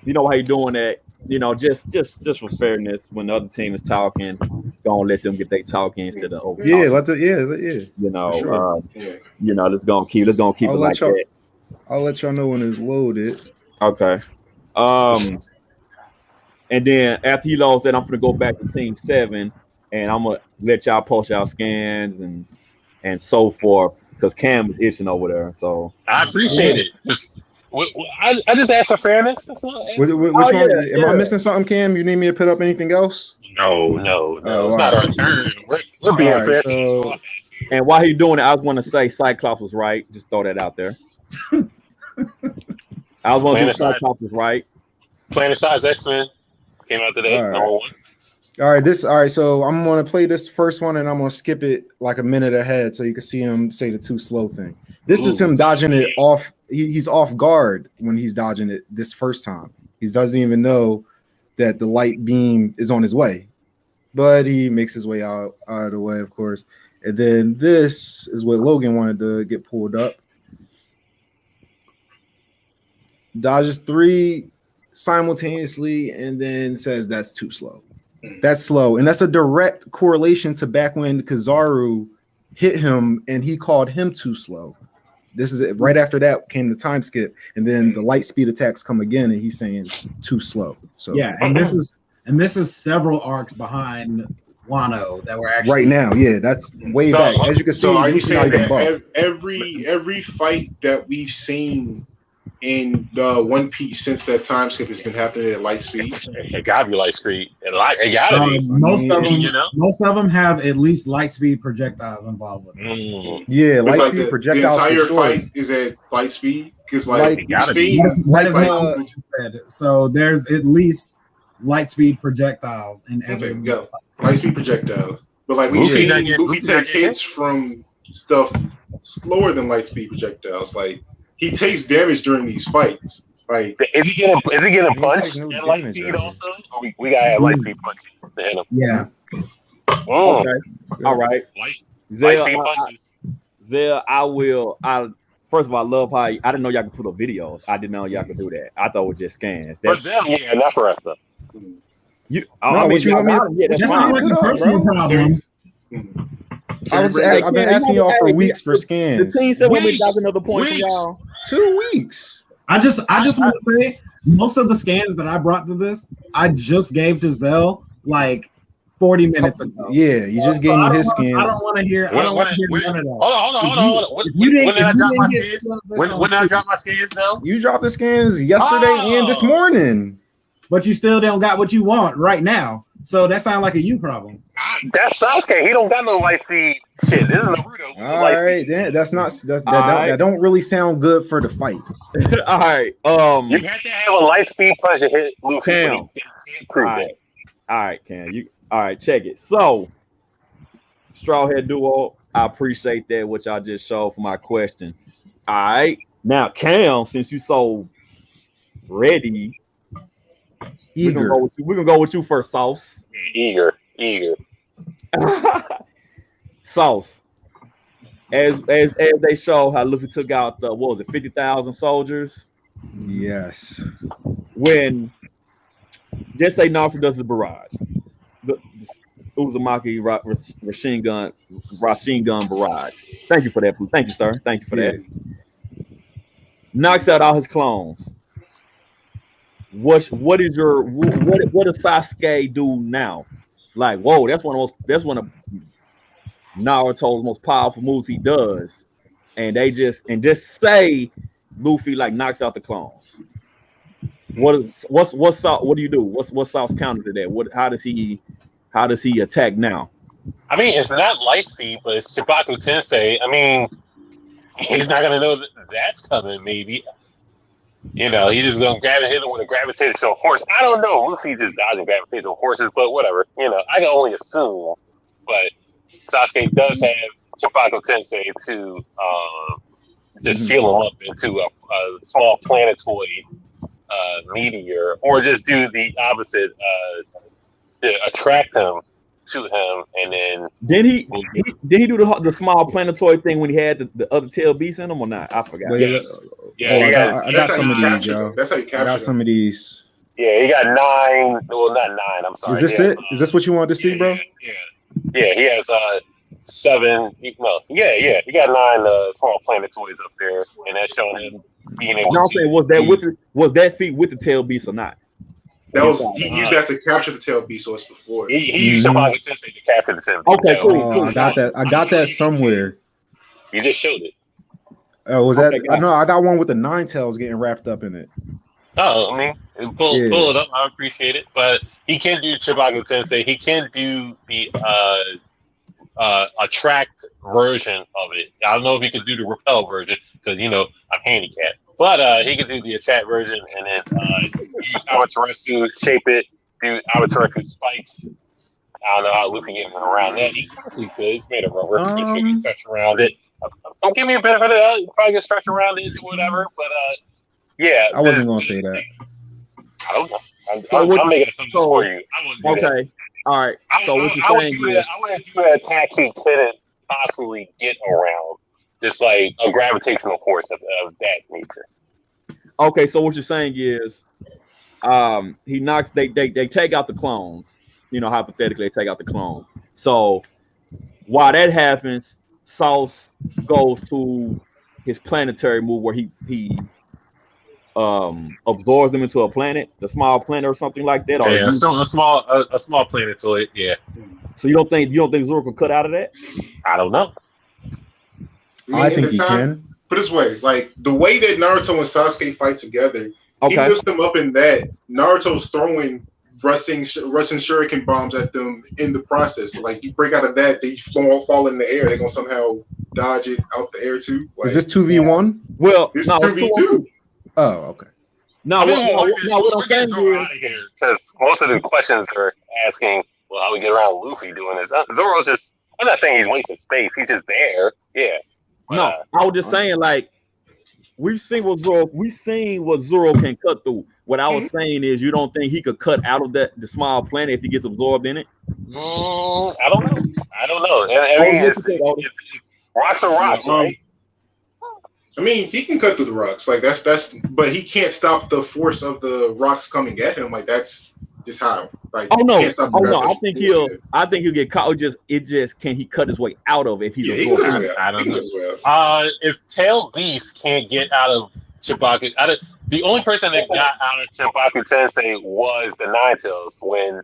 you know how you doing that? You know, just for fairness, when the other team is talking, gonna let them get their talking instead of over. Yeah, You know, sure. You know, let's gonna keep it like that. I'll let y'all know when it's loaded. Okay. And then after he loads that, I'm gonna go back to Team 7, and I'm gonna let y'all post y'all scans and so forth, because Cam is itching over there. So I appreciate it. I just asked for fairness. That's not. Which one? Am I missing something, Cam? You need me to put up anything else? No. It's not our turn. We're being fair. And while he's doing it, I was going to say Cyclops was right. Just throw that out there. I was going to say Cyclops was right. Planet Size X-Men came out today. All right. So I'm going to play this first one, and I'm going to skip it like a minute ahead so you can see him say the too slow thing. This is him dodging it off. He's off guard when he's dodging it this first time. He doesn't even know that the light beam is on his way, but he makes his way out of the way, of course. And then this is what Logan wanted to get pulled up. Dodges 3 simultaneously and then says that's too slow. That's slow. And that's a direct correlation to back when Kizaru hit him and he called him too slow. This is it. Right after that came the time skip, and then the light speed attacks come again, and he's saying too slow. So yeah, and this is several arcs behind Wano that were actually right now. Yeah, that's way back. As you can see, so are you saying that every fight that we've seen in One Piece since that time skip has been happening at light speed? It gotta be light speed. It gotta be. Most of them have at least light speed projectiles involved with them. Yeah, light speed projectiles. The entire for sure. fight is at light speed because so there's at least light speed projectiles in every. Okay, go. Light speed projectiles, but like we've seen Luffy take hits from stuff slower than light speed projectiles. Like he takes damage during these fights. Like is he getting punched at light speed also? We gotta have light speed punches to hit him. Yeah. Oh. Okay. All right. Light speed punches. Zell, first of all, I love how I didn't know y'all could put up videos. I didn't know y'all could do that. I thought it was just scans. For them, yeah, not for us though. What you want me? That's not like a personal problem. I've been asking y'all for weeks for scans. The team said we'll be dodging another point for y'all. 2 weeks. I just want to say most of the scans that I brought to this, I just gave to Zell like 40 minutes ago. Yeah, you just gave me his scans. I don't want to hear. I don't want to hear none of that. Hold on. When did I drop my scans? When did I drop my scans, though? You dropped the scans yesterday and this morning. But you still don't got what you want right now. So that sounds like a you problem. That's Sasuke. He don't got no light speed shit. This is Naruto. All right, then that don't really sound good for the fight. All right. You have to have a light speed punch to hit Luffy. Cam. All right, Cam. All right, check it. So, Straw Hat Duo, I appreciate that, which I just showed for my question. All right. Now, Cam, since you so ready, we're gonna go with you first, Sauce. Eager. Sauce. As they show how Luffy took out 50,000 soldiers. Yes. When just say Naruto does the barrage. The Uzumaki Rashin gun barrage. Thank you for that. Thank you, sir. Thank you for that. Knocks out all his clones. what does Sasuke do now? Like, whoa, that's one of Naruto's most powerful moves he does, and just say Luffy like knocks out the clones. What do you do? What's Sauce counter to that? How does he attack now? I mean, it's not light speed, but it's Chibaku Tensei. I mean, he's not gonna know that's coming. Maybe, you know, he's just gonna grab and hit him with a gravitational force. I don't know. Luffy just dodging gravitational forces, but whatever. You know, I can only assume. But Sasuke does have Chibaku Tensei to just seal him up into a small planetoid meteor, or just do the opposite to attract him to him, and then did he do the small planetoid thing when he had the other tail beasts in him or not? I forgot. Yes. I got some of these, yo. That's how you capture. I got some of these. Yeah, he got 9. Well, not 9. I'm sorry. Is this it? Is this what you wanted to see, bro? Yeah. He has 7. He got 9 small planetoids up there, and that's showing him being able. No, I'm saying was that feat with the tail beast or not? That was he used that to capture the tail beast, so it's before. He used Chibaku Tensei to capture the tail beast. Okay, cool. I got that somewhere. You just showed it. Oh, was that? No, I got one with the 9 tails getting wrapped up in it. Oh, I mean, pull it up. I appreciate it, but he can do Chibaku Tensei. He can do the attract version of it. I don't know if he could do the repel version because I'm handicapped. But he could do the attract version and then use Amaterasu, shape it, do Amaterasu spikes. I don't know how Luffy getting around that. He possibly could. He's made of rubber. He can stretch around it. Don't give me a benefit of that. You probably can stretch around it or whatever. But yeah, I wasn't gonna say that. I don't know. I'm making assumptions for you. I wouldn't do that. All right. So what you're saying is I wouldn't do that attack he couldn't possibly get around. Just like a gravitational force of that nature. Okay, so what you're saying is he knocks they take out the clones. Hypothetically they take out the clones. So while that happens, Sauce goes to his planetary move where he absorbs them into a planet, the small planet or something like that. Yeah, a small planetoid. Yeah. So you don't think Zoro could cut out of that? I don't know. I think he can. Put it this way, like the way that Naruto and Sasuke fight together, he lifts them up in that Naruto's throwing Russian shuriken bombs at them in the process. So, like you break out of that, they fall in the air. They're gonna somehow dodge it out the air too. Like, is this 2v1? Well, it's 2v2. Oh, okay. No, what I'm saying is because most of the questions are asking, well, how we get around Luffy doing this? Zoro's just. I'm not saying he's wasting space. He's just there. Yeah. No, I was just saying, like, we've seen what Zoro can cut through. What I was saying is, you don't think he could cut out of the small planet if he gets absorbed in it? I don't know. I mean, it's rocks are rocks, right? I mean, he can cut through the rocks, like that's, but he can't stop the force of the rocks coming at him. Like that's just how. Like, I think he'll get caught. It just can he cut his way out of it if he's absorbed? I don't know. If Tail Beast can't get out of Chibaku, the only person that got out of Chibaku Tensei was the Nine Tails when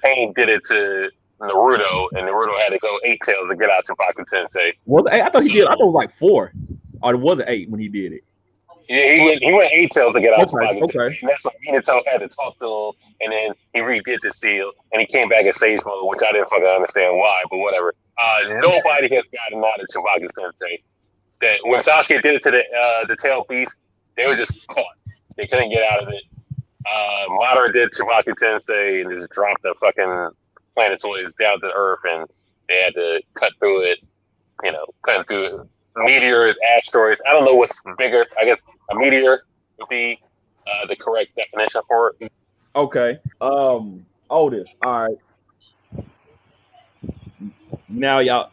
Pain did it to Naruto, and Naruto had to go 8 tails to get out of Chibaku Tensei. Well, I thought he did. I thought it was like 4, or it was 8 when he did it. Yeah, he went 8 tails to get out of Chibaku Tensei, and that's when Minato had to talk to him, and then he redid the seal, and he came back in Sage Mode, which I didn't fucking understand why, but whatever. Nobody has gotten out of Chibaku Tensei. That when Sasuke did it to the Tail Beast, they were just caught. They couldn't get out of it. Madara did Chibaku Tensei and just dropped the fucking planetoids down to Earth, and they had to cut through it. Cutting through meteors, asteroids. I don't know what's bigger. I guess a meteor would be the correct definition for it. Okay. Otis. All right. Now y'all,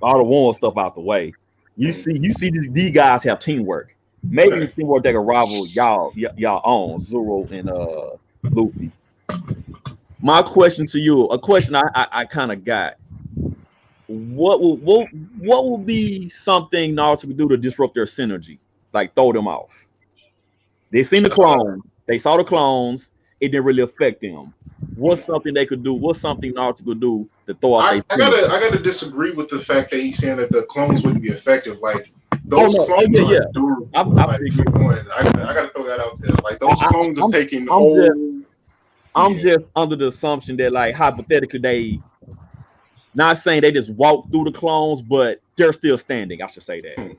all the war stuff out the way. You see these guys have teamwork. Maybe teamwork that can rival y'all own Zoro and Luffy. My question to you, a question I kind of got. What will be something Naruto could do to disrupt their synergy? Like throw them off. They seen the clones. They saw the clones. It didn't really affect them. What's something they could do? What's something Naruto could do to throw out I gotta disagree with the fact that he's saying that the clones wouldn't be effective. Like those clones are durable. I gotta throw that out there. Like those clones are taking I'm just under the assumption that, like, hypothetically, they not saying they just walk through the clones, but they're still standing. I should say that.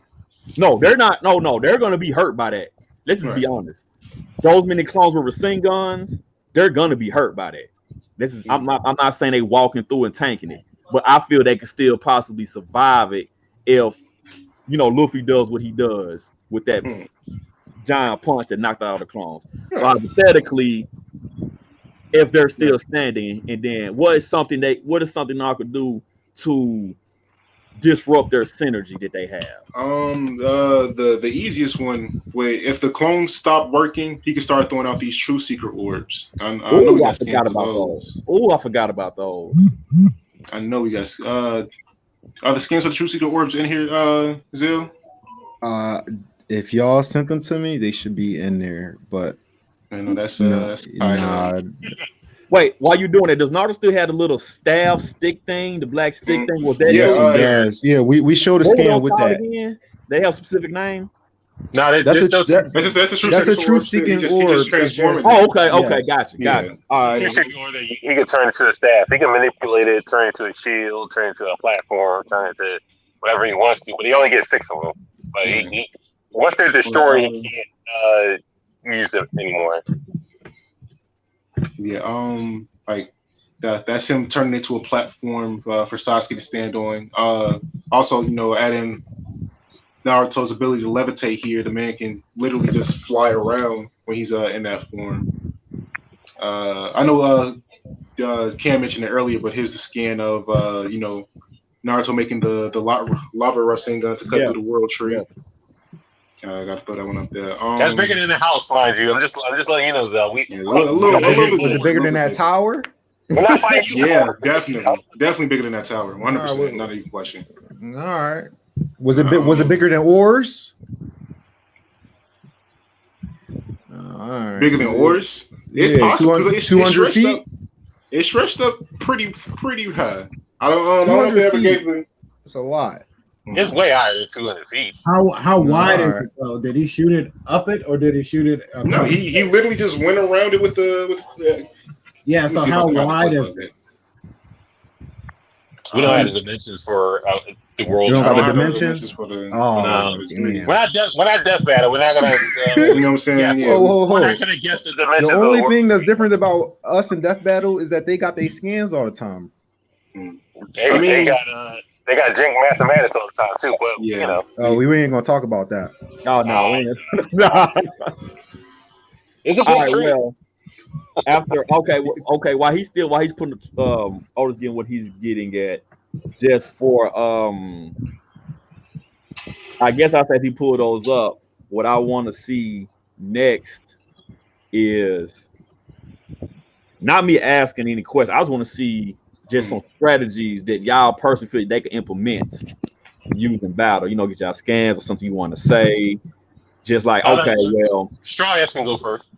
No, they're not. No, they're gonna be hurt by that. Let's just be honest. Those many clones with machine guns, they're gonna be hurt by that. I'm not saying they walking through and tanking it, but I feel they could still possibly survive it if Luffy does what he does with that giant punch that knocked out all the clones. So hypothetically, if they're still standing, and then what is something I could do to disrupt their synergy that they have? The easiest one, where if the clones stop working, he can start throwing out these true secret orbs. I forgot about those. I forgot about those. I know we got are the skins for the true secret orbs in here, Zil? If y'all sent them to me, they should be in there, but I know that's Wait, while you doing it, does Naruto still have the little staff stick thing, the black stick thing? Was that? Yes, yeah. We showed a scan with that. Again? They have a specific name. No, that's a truth seeking orb. Oh, okay, gotcha. All right. He can turn into a staff. He can manipulate it, turn it into a shield, turn it into a platform, turn it into whatever he wants to. But he only gets 6 of them. But he once they're destroyed, he can't use it anymore. Yeah, like that's him turning into a platform for Sasuke to stand on. Also, adding Naruto's ability to levitate here, the man can literally just fly around when he's in that form. I know Cam mentioned it earlier, but here's the scan of Naruto making the lava rushing gun to cut through the world tree. I gotta throw that one up there. That's bigger than the house, mind you. I'm just letting you know, Zell. Was it bigger than that tower? We're not fighting you. Yeah, definitely bigger than that tower. 100%, not even question. All right. Was it bigger than Oars? All right. Bigger than Oars? Yeah, 200 feet. It's stretched up pretty high. I don't know if they ever gave them. It's a lot. It's way higher than 200 feet. How wide is it though? Did he shoot it up it or did he shoot it? No, he literally just went around it with the. Yeah. So how wide is it? We don't have the dimensions for the world. You don't have the dimensions for the. We're not death battle. We're not gonna. You know what I'm saying? Yes. Yeah. We're not gonna guess the dimensions. The only thing that's different about us in death battle is that they got their scans all the time. They got jink mathematics all the time too, but Oh, we ain't gonna talk about that. Oh no. It's a good trick. Well, after while he's putting Otis getting what he's getting at, just for I guess I said he pulled those up. What I want to see next is not me asking any questions. I just want to see just some strategies that y'all personally feel they can implement using battle. Get y'all scans or something you want to say. Just like, Straw S can go first.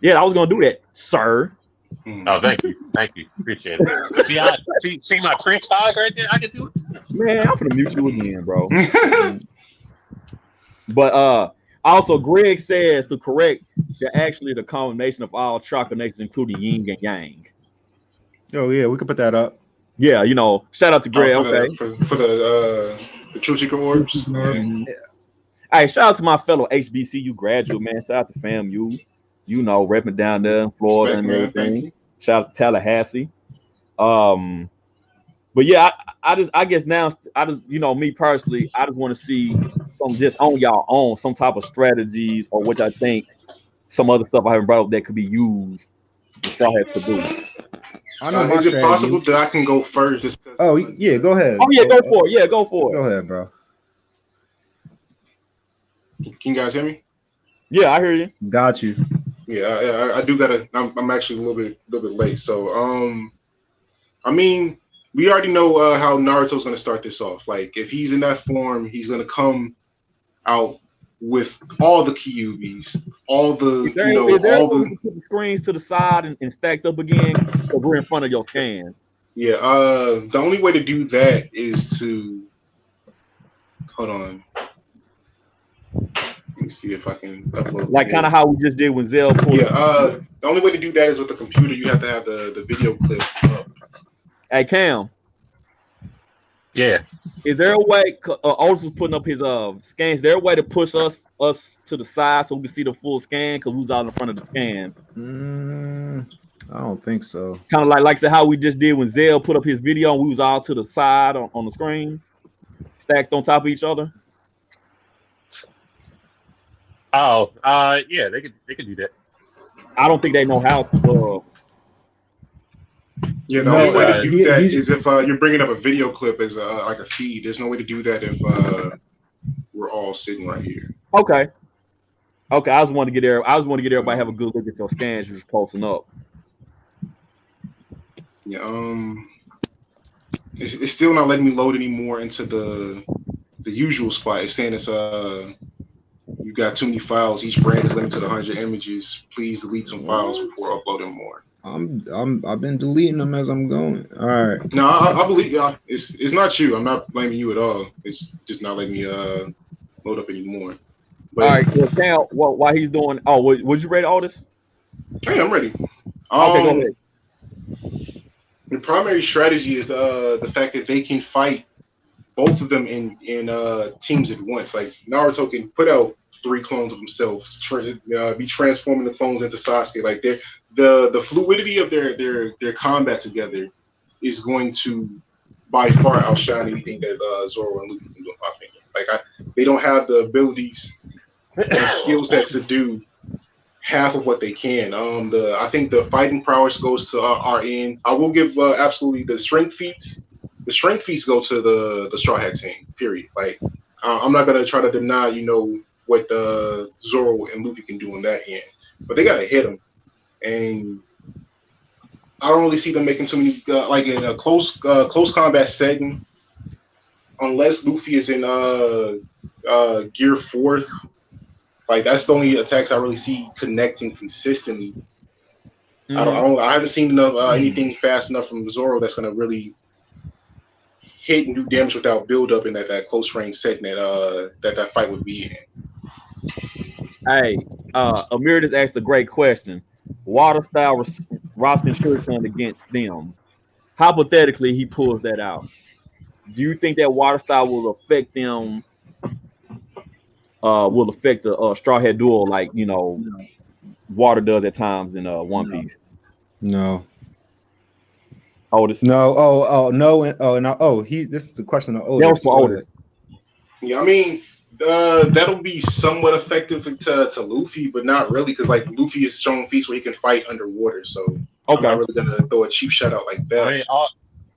Yeah, I was gonna do that, sir. Oh, thank you, appreciate it. See my precog right there. I can do it. Man, I'm gonna mute you again, bro. But also, Greg says to correct that actually the combination of all chakra natures, including yin and yang. Oh yeah, we could put that up. Yeah, shout out to Greg. For the true secret orbs. Mm-hmm. Hey, shout out to my fellow HBCU graduate, man. Shout out to FAMU. Repping down there in Florida and everything. Shout out to Tallahassee. But yeah, I guess now me personally, I just want to see some just on y'all own, some type of strategies or which I think some other stuff I haven't brought up that could be used to start have to do. I know is it possible that I can go first? Just because go ahead. Oh yeah, go for it. Yeah, go for it. Go ahead, bro. Can you guys hear me? Yeah, I hear you. Got you. Yeah, I do gotta. I'm actually a little bit late. So, I mean, we already know how Naruto's gonna start this off. Like, if he's in that form, he's gonna come out with all the Kyubis, all the Is there all the. we can put the screens to the side and stacked up again? So we're in front of your scans. Yeah. The only way to do that is to hold on. Let me see if I can upload. Like kind of how we just did when Zell pulled. Yeah. The only way to do that is with the computer. You have to have the video clip up. Hey Cam. Yeah. Is there a way? Otis was putting up his scans. Is there a way to push us to the side so we can see the full scan? Because we was out in front of the scans. I don't think so. Kind of like I said, how we just did when Zell put up his video and we was all to the side on the screen, stacked on top of each other. Oh, yeah, they could do that. I don't think they know how to. Yeah, the only way to do that is if you're bringing up a video clip as like a feed. There's no way to do that if we're all sitting right here. Okay. I just want to get there. I just want to get everybody to have a good look at your scans you're just posting up. Yeah. It's still not letting me load anymore into the usual spot. It's saying it's you got too many files. Each brand is limited to 100 images. Please delete some files before uploading more. I've been deleting them as I'm going. All right. No, I believe it's not you. I'm not blaming you at all. It's just not letting me load up anymore. But, all right. Well, Cam, while he's doing, would you ready all this? Hey, I'm ready. Okay, go ahead. The primary strategy is the fact that they can fight both of them in teams at once. Like Naruto can put out 3 clones of himself, be transforming the clones into Sasuke. Like the fluidity of their combat together is going to by far outshine anything that Zoro and Luffy can do, in my opinion. Like they don't have the abilities and skill sets to do half of what they can. I think the fighting prowess goes to RN. I will give absolutely the strength feats. The strength feats go to the Straw Hat team. Period. Like I'm not gonna try to deny what Zoro and Luffy can do on that end, but they gotta hit them, and I don't really see them making too many like in a close combat setting, unless Luffy is in gear 4th. Like that's the only attacks I really see connecting consistently. I haven't seen enough anything fast enough from Zoro that's gonna really hit and do damage without build up in that close range setting that fight would be in. Hey, Amir just asked a great question. Water style Rasen Shuriken against them. Hypothetically, he pulls that out. Do you think that water style will affect them? Will affect the Straw Hat duel like water does at times in One Piece? No. Otis. No. No. This is the question of Otis. That was for Otis. Yeah, I mean, that'll be somewhat effective to Luffy, but not really, because like Luffy is showing feats where he can fight underwater. So I'm not really gonna throw a cheap shot out like that. I mean, all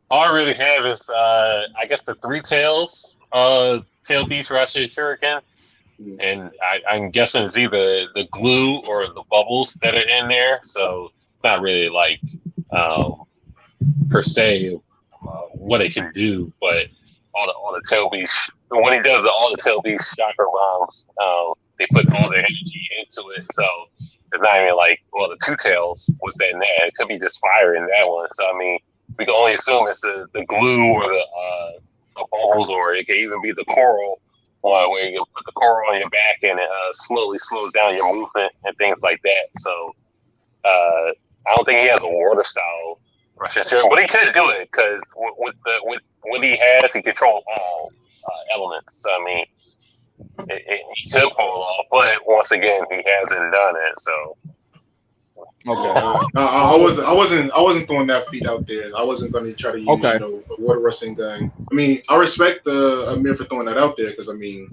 I really have is I guess the 3 tails, tail piece Rasen Shuriken. And I'm guessing it's either the glue or the bubbles that are in there. So it's not really like per se what it can do, but all the tail beast, when he does all the tail beast chakra bombs, they put all their energy into it. So it's not even like, well, the 2 tails was that in that. It could be just fire in that one. So I mean, we can only assume it's the glue or the bubbles, or it can even be the coral. Where you put the coral on your back and it slowly slows down your movement and things like that. So I don't think he has a water style Russian Shuriken, but he could do it because with what he has, he controls all elements. So, I mean, he could pull it off, but once again, he hasn't done it. So. Okay. I wasn't throwing that feat out there. I wasn't going to try to use a water rusting gun. I mean, I respect Amir for throwing that out there because I mean,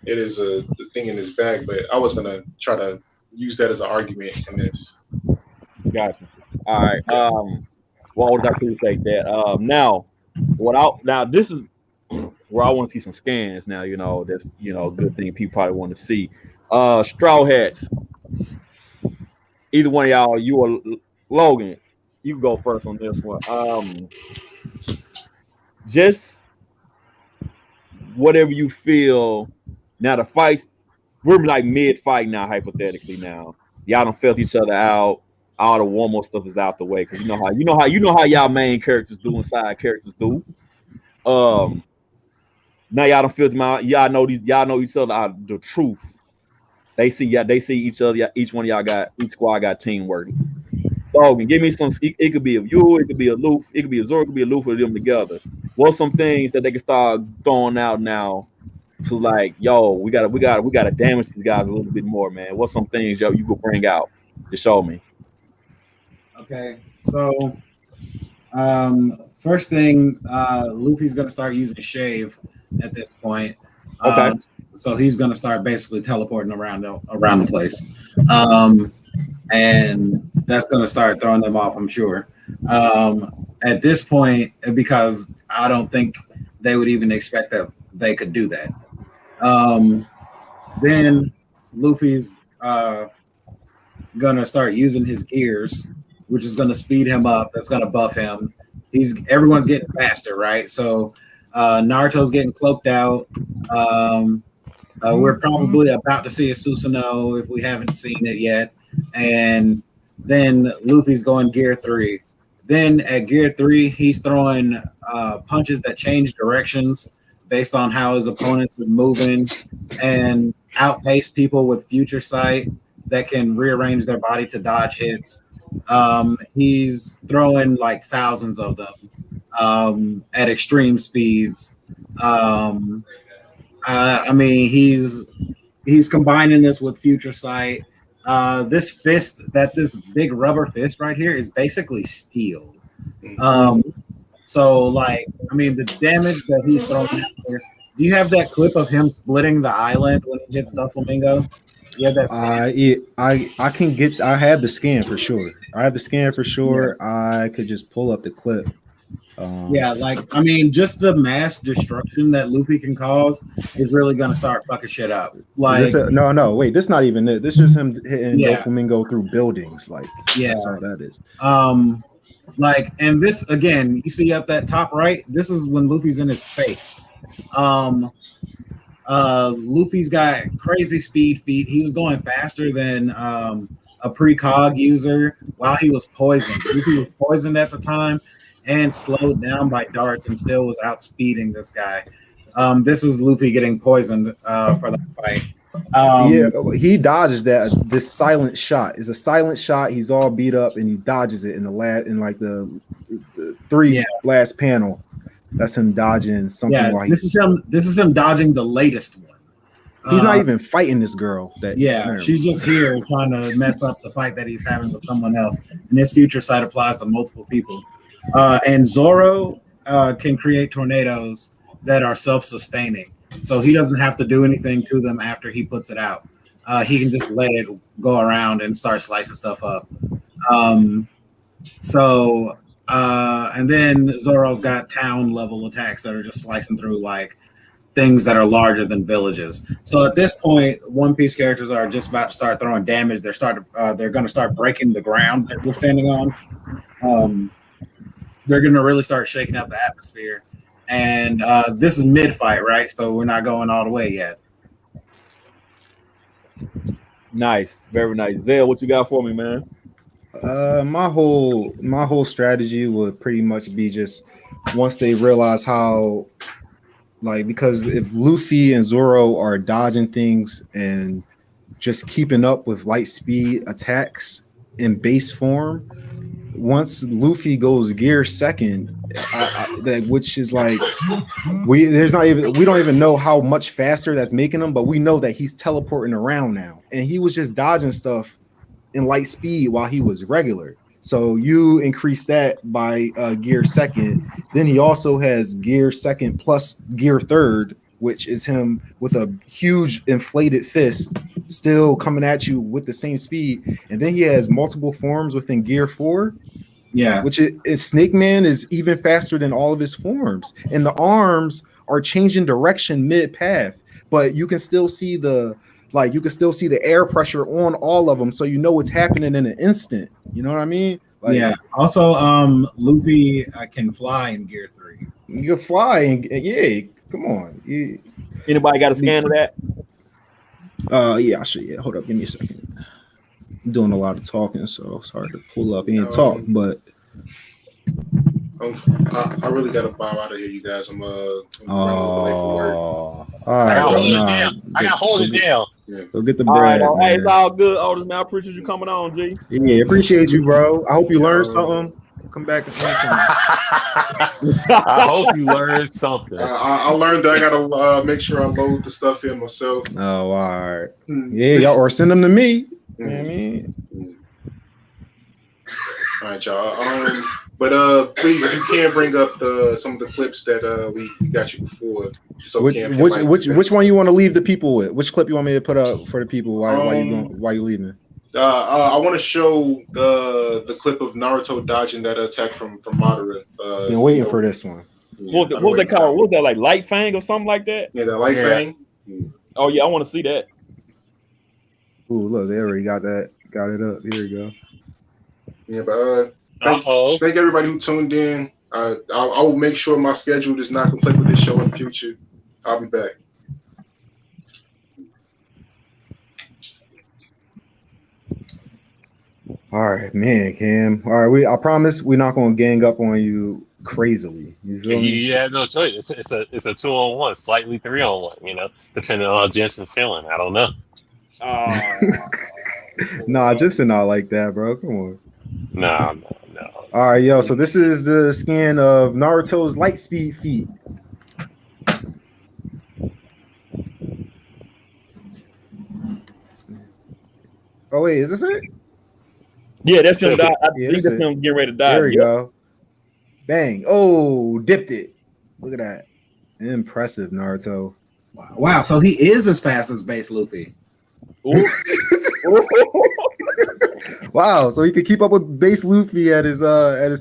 it is the thing in his bag. But I was going to try to use that as an argument in this. Gotcha. All right. Well, I appreciate that. Now this is where I want to see some scans. Now that's a good thing people probably want to see. Straw Hats. Either one of y'all, you or Logan, you can go first on this one. Just whatever you feel. Now the fights we're like mid fight now, hypothetically now. Y'all done felt each other out. All the warm-up stuff is out the way because you know how y'all main characters do and side characters do. Now y'all done felt them out. Y'all know each other out the truth. They see each other. Each one of y'all got each squad got teamwork. Dog, and give me some. It could be a you, it could be a Luffy, it could be a Zoro, it could be a Luffy of them together. What's some things that they can start throwing out now to like, yo, we gotta damage these guys a little bit more, man. What's some things yo you could bring out to show me? Okay, so first thing, Luffy's gonna start using shave at this point. Okay. So he's gonna start basically teleporting around the place, and that's gonna start throwing them off, I'm sure. At this point, because I don't think they would even expect that they could do that. Then Luffy's gonna start using his gears, which is gonna speed him up. That's gonna buff him. Everyone's getting faster, right? So Naruto's getting cloaked out. We're probably about to see a Susanoo if we haven't seen it yet. And then Luffy's going gear 3. Then at gear 3, he's throwing punches that change directions based on how his opponents are moving and outpace people with future sight that can rearrange their body to dodge hits. He's throwing like thousands of them at extreme speeds. I mean, he's combining this with future sight. This big rubber fist right here is basically steel. So like, I mean, the damage that he's throwing out there. Do you have that clip of him splitting the island when he hits Doflamingo? You have that scan? I can get. I have the scan for sure. I have the scan for sure. Yeah. I could just pull up the clip. Yeah, like I mean, just the mass destruction that Luffy can cause is really gonna start fucking shit up. Like, no, wait, this not even it. This is him hitting Doflamingo through buildings. Like, that's all that is. Like, and this again, you see up that top right. This is when Luffy's in his face. Luffy's got crazy speed feet. He was going faster than a precog user while he was poisoned. Luffy was poisoned at the time and slowed down by darts and still was outspeeding this guy. This is Luffy getting poisoned for the fight. He dodges that. This silent shot is a silent shot. He's all beat up and he dodges it in the three last panel. That's him dodging something. Yeah, this is him dodging the latest one. He's not even fighting this girl. She's just here trying to mess up the fight that he's having with someone else. And this future sight applies to multiple people. And Zoro can create tornadoes that are self-sustaining. So he doesn't have to do anything to them after he puts it out. He can just let it go around and start slicing stuff up. And then Zoro's got town level attacks that are just slicing through like things that are larger than villages. So at this point, One Piece characters are just about to start throwing damage. They're going to start breaking the ground that we're standing on. They're going to really start shaking up the atmosphere. And this is mid-fight, right? So we're not going all the way yet. Nice, very nice. Zell, what you got for me, man? My whole strategy would pretty much be just once they realize how, like, because if Luffy and Zoro are dodging things and just keeping up with light speed attacks in base form, once Luffy goes gear second, which is like we don't even know how much faster that's making him, but we know that he's teleporting around now, and he was just dodging stuff in light speed while he was regular. So you increase that by gear second. Then he also has gear second plus gear third, which is him with a huge inflated fist still coming at you with the same speed. And then he has multiple forms within gear 4. Yeah, which is Snake Man is even faster than all of his forms, and the arms are changing direction mid-path, but you can still see the air pressure on all of them, so you know what's happening in an instant. You know what I mean? Like, yeah. Also, Luffy can fly in gear 3. You can fly, and yeah, come on. Anybody got a scan of that? Yeah, I should. Yeah, hold up, give me a second. I'm doing a lot of talking, so it's hard to pull up and talk. But I really gotta bow out of here, you guys. I'm running a little late for work. All I right, gotta bro. hold it down. I gotta hold it down. Yeah. Go get the All right, bread, hey, it's man. all good, Otis, man. I appreciate you coming on, G. Yeah, appreciate you, bro. I hope you learned something. Come back anytime. I hope you learned something. I learned that I gotta make sure I load the stuff in myself. Oh, all right. Yeah, y'all, or send them to me. You know what I mean? All right, y'all. But please, if you can bring up some of the clips that we got you before. So which one you want to leave the people with? Which clip you want me to put up for the people while you leaving? I want to show the clip of Naruto dodging that attack from Madara. Been waiting for this one. What was that called? What was that, like Light Fang or something like that? Yeah, that Light Fang. Oh yeah, I want to see that. Ooh, look, they already got that. Got it up. Here we go. Yeah, but thank everybody who tuned in. I will make sure my schedule does not conflict with this show in the future. I'll be back. All right, man, Cam. All right, I promise we're not gonna gang up on you crazily. You feel me? You have no choice. It's a 2-on-1, slightly 3-on-1. You know, depending on how Jensen's feeling. I don't know. Nah, Jensen not like that, bro. Come on. No. All right, yo. So this is the scan of Naruto's light speed feat. Oh wait, is this it? Yeah, that's him. I think that's him getting ready to die. There we go. Bang! Oh, dipped it. Look at that. Impressive, Naruto. Wow. So he is as fast as base Luffy. Wow. So he could keep up with base Luffy at his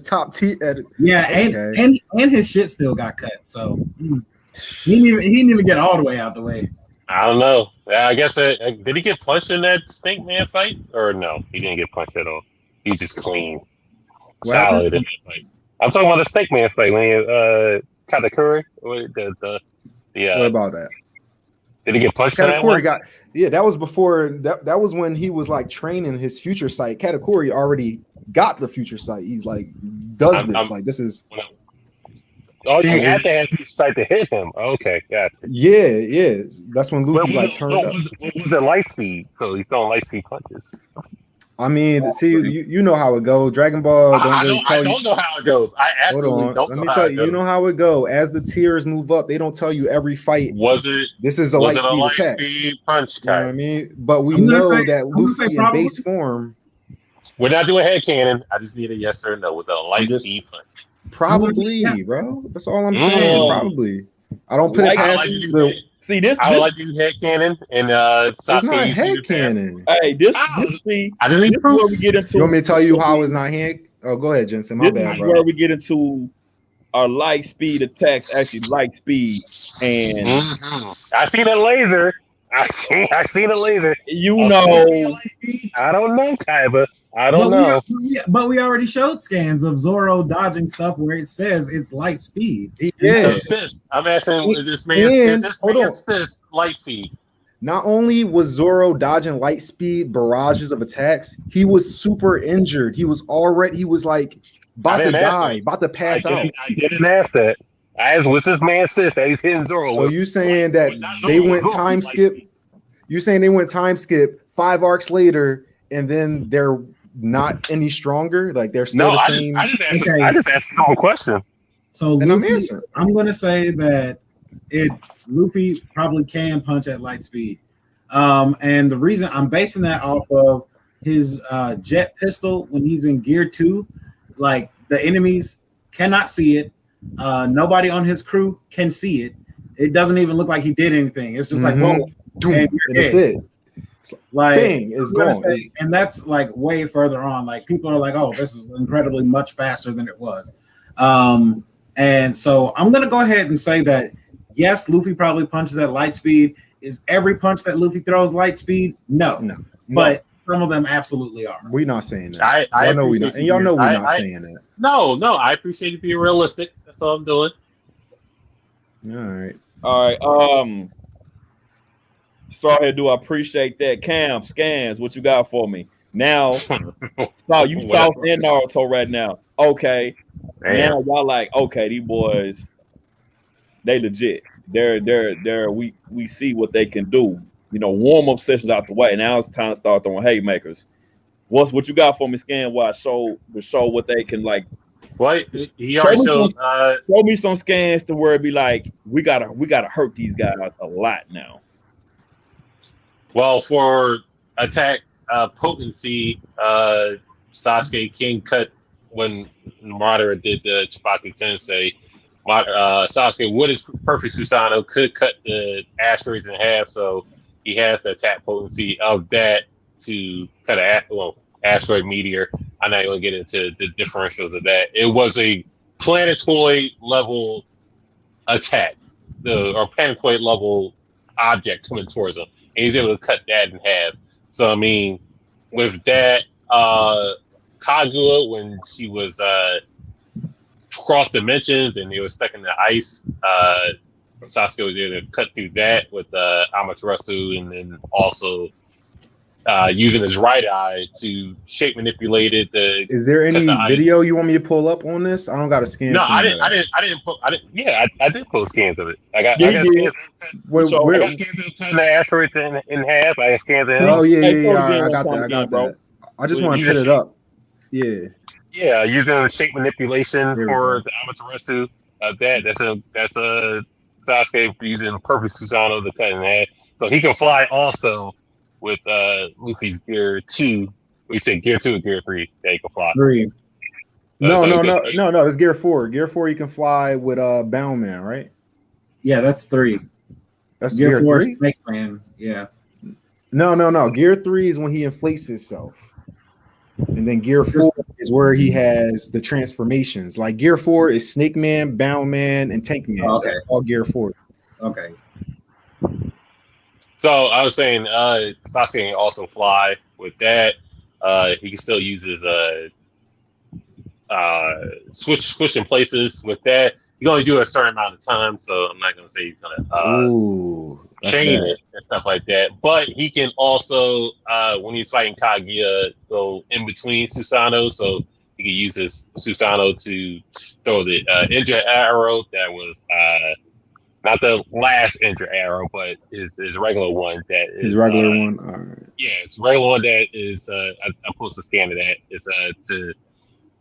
top tier. And his shit still got cut. So he didn't even get all the way out the way. I don't know. I guess did he get punched in that Stink Man fight, or no? He didn't get punched at all. He's just clean, solid in that fight. I'm talking about the Snake Man fight when he Katakuri. What about that? Did he get punched? Katakuri that was before that was when he was like training his future sight. Katakuri already got the future sight. He's like this is. Oh, you had to have future sight to hit him. Okay, gotcha. Yeah. That's when Luffy turned up. Was it light speed? So he's throwing light speed punches. I mean, see, you know how it goes. Dragon Ball I don't know how it goes. I absolutely don't know. Let me tell you. You know how it goes. As the tiers move up, they don't tell you every fight. This is a light speed attack. Speed punch, you know what I mean? But we know that Luffy in base form. We're not doing headcanon. I just need a yes or no with a light speed punch. Probably, bro. That's all I'm saying. Probably. I don't put it past the. See this. I would like to do headcanon and Sasuke. It's not headcanon. Hey, see. I just need proof. Where we get into. You want me to tell you how it's not head? Oh, go ahead, Jensen. My bad, bro. Where we get into our light speed attacks, actually light speed, and I see the laser. I see the laser. You know, I don't know, Kaiba. I don't know. But we already showed scans of Zoro dodging stuff where it says it's light speed. Yeah. I'm asking this man's fist light speed. Not only was Zoro dodging light speed barrages of attacks, he was super injured. He was like about to die, about to pass out. I didn't ask that. I asked, what's this man's fist that he's hitting Zoro So with? you saying that they went time skip? You saying they went time skip 5 arcs later, and then they're not any stronger? Like they're still the same? I just asked a simple question. So Luffy, I'm going to say that Luffy probably can punch at light speed. And the reason I'm basing that off of his jet pistol when he's in gear 2, like the enemies cannot see it. Nobody on his crew can see it. It doesn't even look like he did anything. It's just like boom, and that's it. Like Bang, it's gone. And that's like way further on. Like people are like, "Oh, this is incredibly much faster than it was." And so I'm gonna go ahead and say that yes, Luffy probably punches at light speed. Is every punch that Luffy throws light speed? No. But some of them absolutely are. We're not saying that. I know we're not, and y'all know we're not saying that. No, I appreciate you being realistic. That's all I'm doing. All right. Strawhead, do I appreciate that? Cam, scans, what you got for me? Now, you South and Naruto right now. Okay. Now y'all like, okay, these boys, they legit. They're we see what they can do. You know, warm up sessions out the way. Now it's time to start throwing haymakers. What you got for me, Scan? Why show what they can like. Well, he already showed. Show me some scans to where it be like we gotta hurt these guys a lot now. Well, for attack potency, Sasuke can cut when Madara did the Chipaki Tensei. Sasuke, with his perfect Susanoo, could cut the asteroids in half, so he has the attack potency of that to cut asteroid meteor. I'm not going to get into the differentials of that. It was a planetoid level attack, or planetoid level object coming towards him, and he's able to cut that in half. So I mean, with that, Kaguya, when she was cross dimensions and they were stuck in the ice, Sasuke was able to cut through that with Amaterasu, and then also using his right eye to shape manipulate it. Is there any video you want me to pull up on this? I don't got a scan. No, I didn't. Yeah, I did pull scans of it. I got scans. I got scans of cutting the asteroids in half. I got scans of. Oh yeah. I got that, bro. I just want to put it up. Yeah. Yeah, using shape manipulation for the Amaterasu. That's a Sasuke using perfect Susanoo to cut in half, so he can fly also with Luffy's gear 2. We said gear 2 or gear 3 that he can fly. 3. No. It's gear 4. Gear 4 you can fly with Bound Man, right? Yeah, that's 3. That's gear 4. Snake Man. Yeah. No. Gear 3 is when he inflates himself. And then gear 4 is where he has the transformations. Like gear 4 is Snake Man, Bound Man, and Tank Man. Okay. All gear 4. Okay. So I was saying, Sasuke can also fly with that. He can still use his switch in places with that. You can only do it a certain amount of time, so I'm not gonna say he's gonna chain it and stuff like that. But he can also, when he's fighting Kaguya, go in between Susanoo, so he can use his Susanoo to throw the injured arrow that was not the last injured arrow, but his regular one that is his regular one. All right. Yeah, it's regular one that is. I posted a scan of that. It's to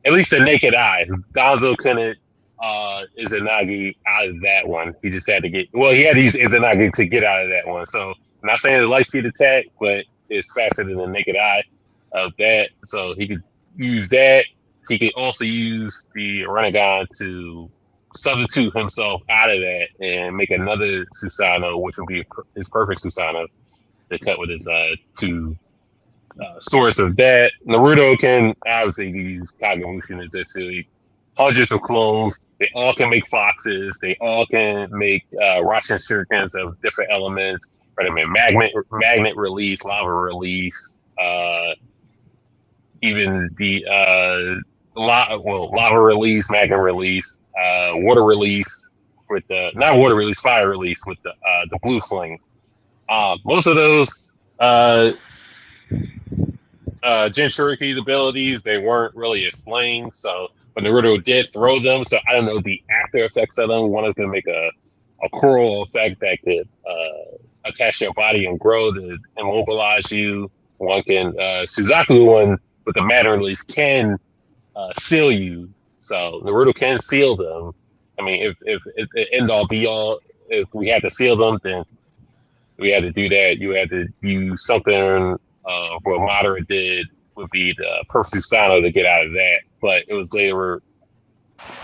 at least the naked eye. Gonzo couldn't Izanagi out of that one. He just had to get. Well, he had to use Izanagi to get out of that one. So I'm not saying it's a light speed attack, but it's faster than the naked eye of that. So he could use that. He could also use the Rinnegan to substitute himself out of that and make another Susanoo, which would be his perfect Susanoo to cut with his two swords of that. Naruto can obviously use Kagemushin as this hundreds of clones. They all can make foxes. They all can make Rasen shurikens of different elements. Right? I mean, magnet release, lava release, even the lava release, magnet release, water release with the not water release, fire release with the blue fling. Most of those Jinchuriki's abilities, they weren't really explained. So, but Naruto did throw them. So I don't know the after effects of them. One is going to make a coral effect that could attach your body and grow to immobilize you. One can Suzaku one with the matter release can seal you. So Naruto can seal them. I mean, if end all be all, if we had to seal them, then we had to do that. You had to use something. What Madara did would be the perfect Susanoo to get out of that. But it was later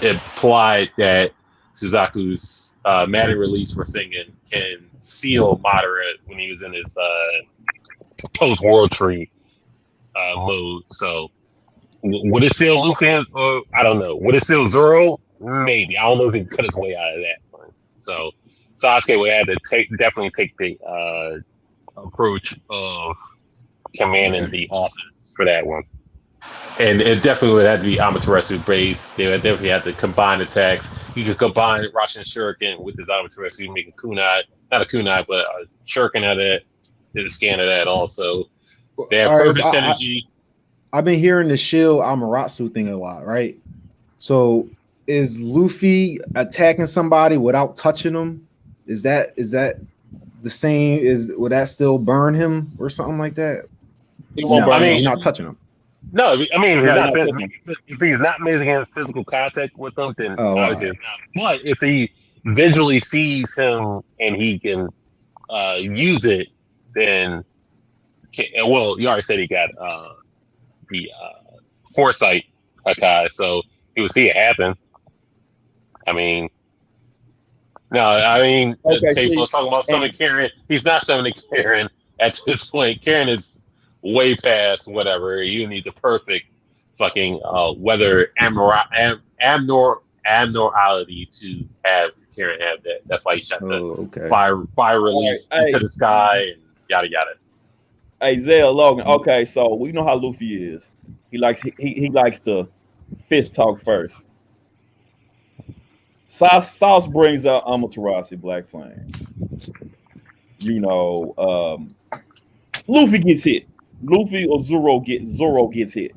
implied that Suzaku's matter release for singing can seal Madara when he was in his post-World Tree mode. So would it seal Luffy? Or I don't know. Would it seal Zoro? Maybe. I don't know if he can cut his way out of that one. So Sasuke would have to definitely take the approach of commanding the office for that one. And it definitely would have to be Amaterasu based. They would definitely have to combine attacks. You could combine Rasen Shuriken with his Amaterasu, make a kunai, not a kunai, but a shuriken out of it, did a scan of that also. They have perfect synergy. I've been hearing the Shield Amaterasu thing a lot, right? So is Luffy attacking somebody without touching them? Is that the same? Would that still burn him or something like that? It won't burn him. He's not touching him. No, I mean, if he's not making physical contact with them, then obviously not. But if he visually sees him and he can use it, then well, you already said he got the foresight, okay, so he would see it happen. I mean, no, I mean, Tafo talking about summoning Karen. He's not summoning Karen at this point. Karen is way past whatever. You need the perfect fucking weather abnormality to have Karen have that. That's why he shot the fire release into the sky and yada yada. Hey, Zell Logan. Okay, so we know how Luffy is. He likes to fist talk first. Sauce brings out Amaterasu Black Flames. You know, Luffy gets hit. Luffy or Zoro gets hit.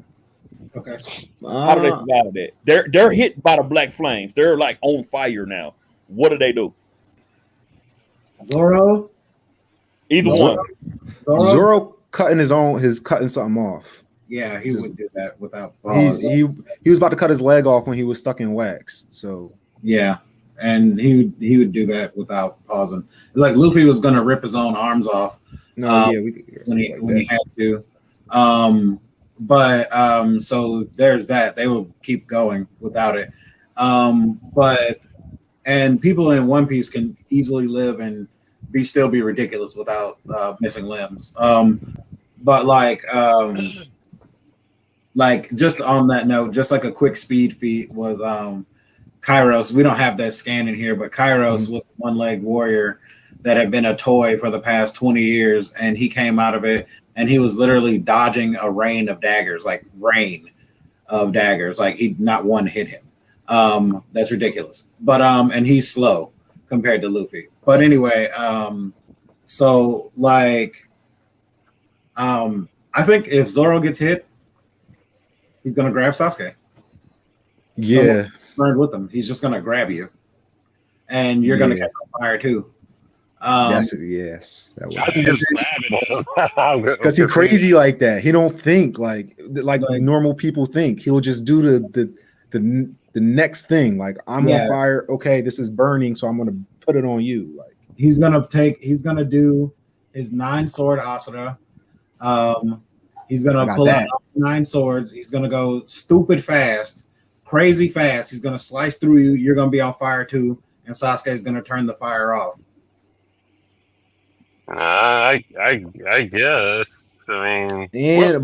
Okay. How do they survive that? They're hit by the Black Flames. They're like on fire now. What do they do? Zoro. Either one. Zoro cutting cutting something off. Yeah, he would do that without pause. He was about to cut his leg off when he was stuck in wax. So yeah, and he would do that without pausing. Like Luffy was gonna rip his own arms off. No, when he had to. So there's that. They will keep going without it. And people in One Piece can easily live and still be ridiculous without missing limbs. But just on that note, just like a quick speed feat was Kairos. We don't have that scan in here, but Kairos was a one-legged warrior that had been a toy for the past 20 years, and he came out of it, and he was literally dodging a rain of daggers, like not one hit him. That's ridiculous. But and he's slow compared to Luffy. But anyway, I think if Zoro gets hit, he's gonna grab Sasuke. Yeah, burned with him. He's just gonna grab you, and you're gonna catch on fire too. Yes, that would because he's crazy like that. He don't think like normal people think. He'll just do the next thing. Like I'm on fire. Okay, this is burning, so I'm gonna put it on you. Like he's gonna do his 9-sword Asura. He's gonna pull out 9 swords. He's gonna go stupid fast, crazy fast. He's gonna slice through you. You're gonna be on fire too, and Sasuke is gonna turn the fire off. I guess. I mean,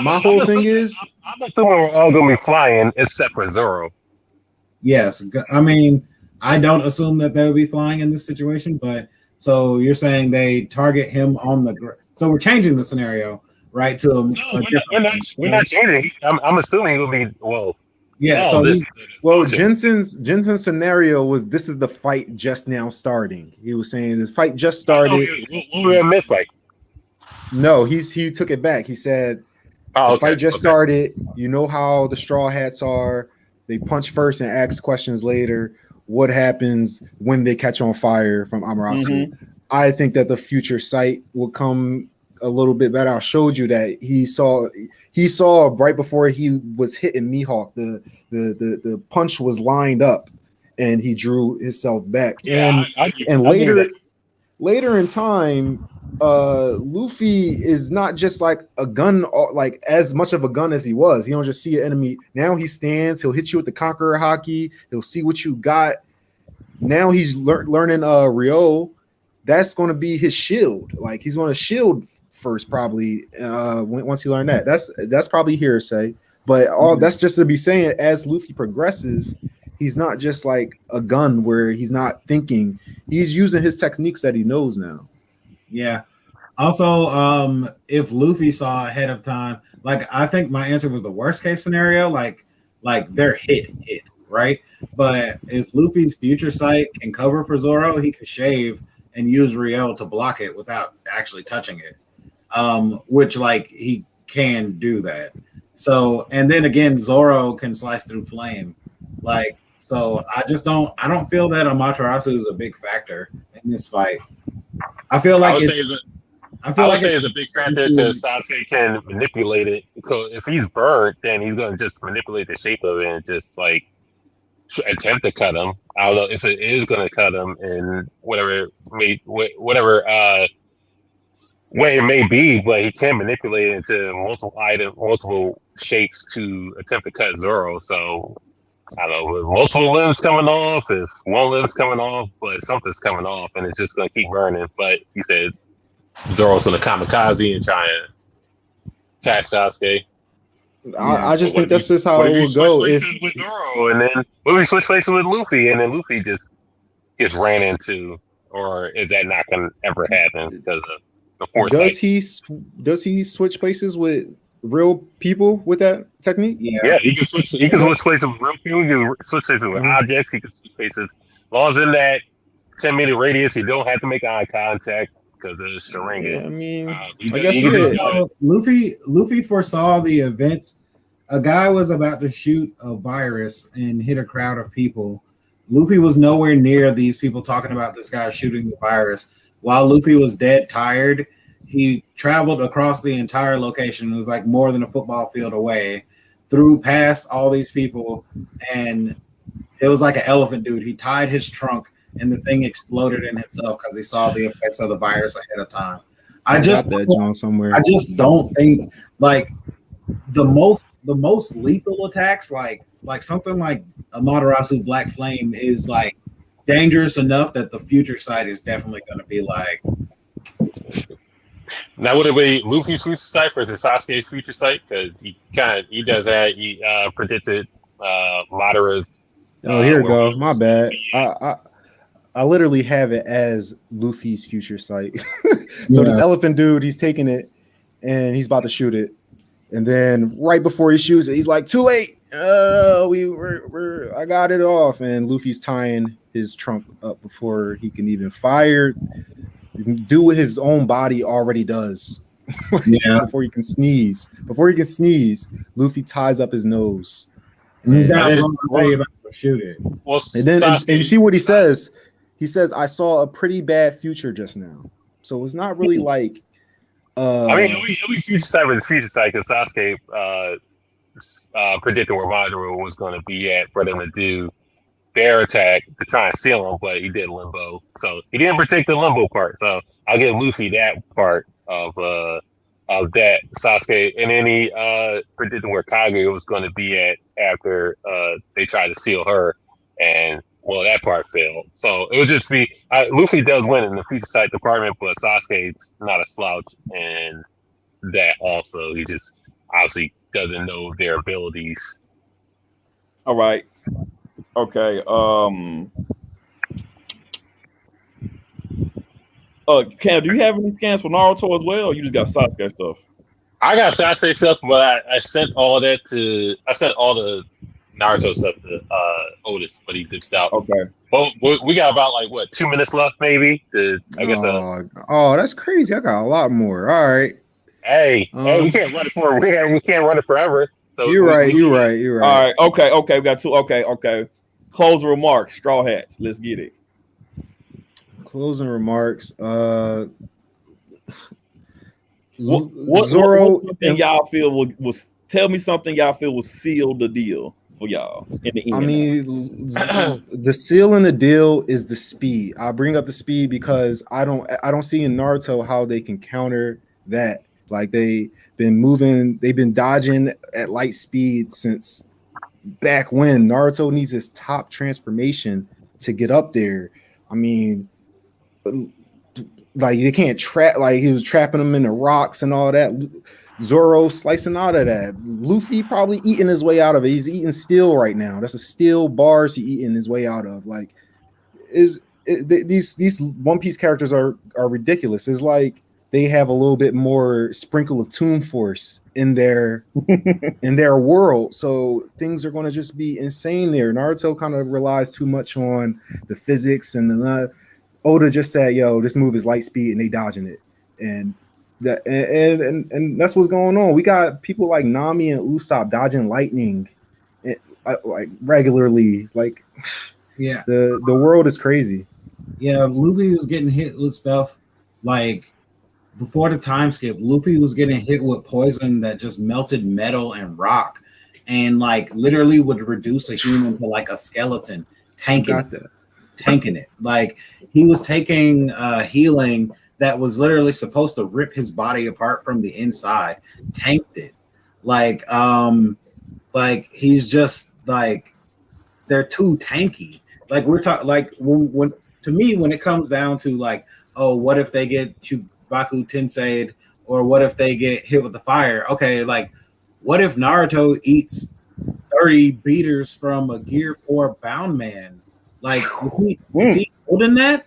my whole thing is, I'm assuming we're all gonna be flying except for Zoro. Yes, I mean, I don't assume that they would be flying in this situation, but so you're saying they target him on the ground. So we're changing the scenario, right? To we're not changing. I'm assuming it'll be well. Yeah. Jensen's scenario was this is the fight just now starting. He was saying this fight just started. We're mid fight. No, he took it back. He said the fight just started. You know how the Straw Hats are. They punch first and ask questions later. What happens when they catch on fire from Amaterasu? Mm-hmm. I think that the future sight will come a little bit better. I showed you that he saw right before he was hitting Mihawk, the punch was lined up and he drew himself back. Yeah, and later in time, Luffy is not just like a gun, like as much of a gun as he was. He don't just see an enemy. Now he stands, he'll hit you with the Conqueror Haki, he'll see what you got. Now he's learning Ryo. That's going to be his shield. Like he's going to shield first, probably once he learned that. That's probably hearsay, but all that's just to be saying. As Luffy progresses, he's not just like a gun where he's not thinking. He's using his techniques that he knows now. Yeah. Also, if Luffy saw ahead of time, like I think my answer was the worst case scenario, like they're hit, right? But if Luffy's future sight can cover for Zoro, he could shave and use Riel to block it without actually touching it. Which like he can do that. So, and then again, Zoro can slice through flame. Like, so I don't feel that Amaterasu is a big factor in this fight. I feel like I would say it's a big factor because Sasuke can manipulate it. So if he's burnt, then he's gonna just manipulate the shape of it and just like attempt to cut him. I don't know if it is gonna cut him in whatever way it may be, but he can manipulate it into multiple shapes to attempt to cut Zoro. So I don't know, with multiple limbs coming off, if one limb's coming off, but something's coming off, and it's just gonna keep burning. But he said Zoro's gonna kamikaze and try and attack Sasuke. I just think that's just how it would go. If with Zoro, and then what if we switch places with Luffy, and then Luffy just gets ran into, or is that not gonna ever happen because of the foresight? Does he switch places with real people with that technique? Yeah, he can switch. He can switch places with real people. He can switch places with objects. He can switch places. As long as in that 10-meter radius, you don't have to make eye contact because of Sharingan. Yeah, I mean, I guess Luffy foresaw the event. A guy was about to shoot a virus and hit a crowd of people. Luffy was nowhere near these people talking about this guy shooting the virus. While Luffy was dead tired, he traveled across the entire location. It was like more than a football field away, through past all these people, and it was like an elephant dude. He tied his trunk, and the thing exploded in himself because he saw the effects of the virus ahead of time. I just don't think like the most lethal attacks, like something like Amaterasu Black Flame, is like dangerous enough that the future sight is definitely going to be like. Now, would it be Luffy's future sight versus Sasuke's future sight? Because he does that. He predicted Madara's. Oh, here we go. My bad. I literally have it as Luffy's future sight. So this elephant dude, he's taking it and he's about to shoot it. And then right before he shoots it, he's like, "Too late. I got it off." And Luffy's tying his trunk up before he can even fire. Do what his own body already does. Before he can sneeze. Luffy ties up his nose. And he's not about to shoot it. Well, and then and you see what he says. He says, "I saw a pretty bad future just now." So it's not really like. I mean, it'll be future sight with his future sight because Sasuke predicted where Madara was going to be at for them to do their attack to try and seal him, but he did limbo. So he didn't predict the limbo part. So I'll give Luffy that part of that Sasuke, and then he predicted where Kage was going to be at after they tried to seal her, and well, that part failed. So it would just be Luffy does win in the future sight department, but Sasuke's not a slouch, and that also he just obviously doesn't know their abilities. All right. Okay. Cam, do you have any scans for Naruto as well? Or you just got Sasuke stuff? I got Sasuke stuff, but I sent all the Naruto stuff to Otis, but he dipped out. Okay. Well, we got about 2 minutes left, maybe. Oh, that's crazy! I got a lot more. All right. Hey, we can't run it we can't run it forever. So you're right. All right. Okay. We got two. Okay. Closing remarks. Straw Hats. Let's get it. Closing remarks. What Zoro. Something y'all feel was tell me something y'all feel will seal the deal for y'all in the end. I mean, the seal in the deal is the speed. I bring up the speed because I don't see in Naruto how they can counter that. Like they've been dodging at light speed since back when. Naruto needs his top transformation to get up there. I mean, like they can't trap. Like he was trapping them in the rocks and all that. Zoro slicing out of that. Luffy probably eating his way out of it. He's eating steel right now. That's a steel bars he eating his way out of. Like, these One Piece characters are ridiculous. It's like they have a little bit more sprinkle of Toon Force in their world. So things are going to just be insane there. Naruto kind of relies too much on the physics and Oda just said, "Yo, this move is light speed," and they dodging it, and that's what's going on. We got people like Nami and Usopp dodging lightning, like regularly. Like, yeah, the world is crazy. Yeah, Luffy was getting hit with stuff like before the time skip. Luffy was getting hit with poison that just melted metal and rock, and like literally would reduce a human to like a skeleton, tanking it. Like he was taking healing that was literally supposed to rip his body apart from the inside, tanked it. Like he's just like they're too tanky. Like we're talking like when to me when it comes down to like, oh, what if they get Chubaku Tensei, or what if they get hit with the fire? Okay, like what if Naruto eats 30 beaters from a Gear 4 bound man? Like is he holding that?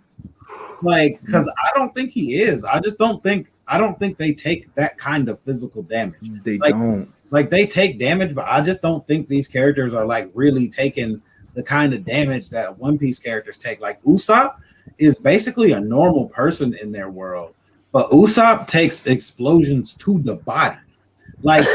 Like, because I don't think he is. I don't think they take that kind of physical damage. They don't. Like they take damage, but I just don't think these characters are like really taking the kind of damage that One Piece characters take. Like Usopp is basically a normal person in their world, but Usopp takes explosions to the body, like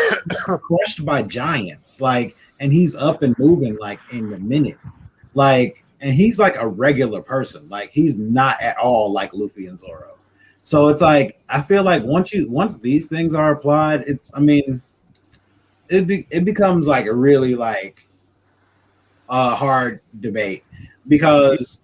crushed by giants, like, and he's up and moving like in the minutes, like, and he's like a regular person, like he's not at all like Luffy and Zoro. So it's like I feel like once these things are applied, it becomes like a really like hard debate, because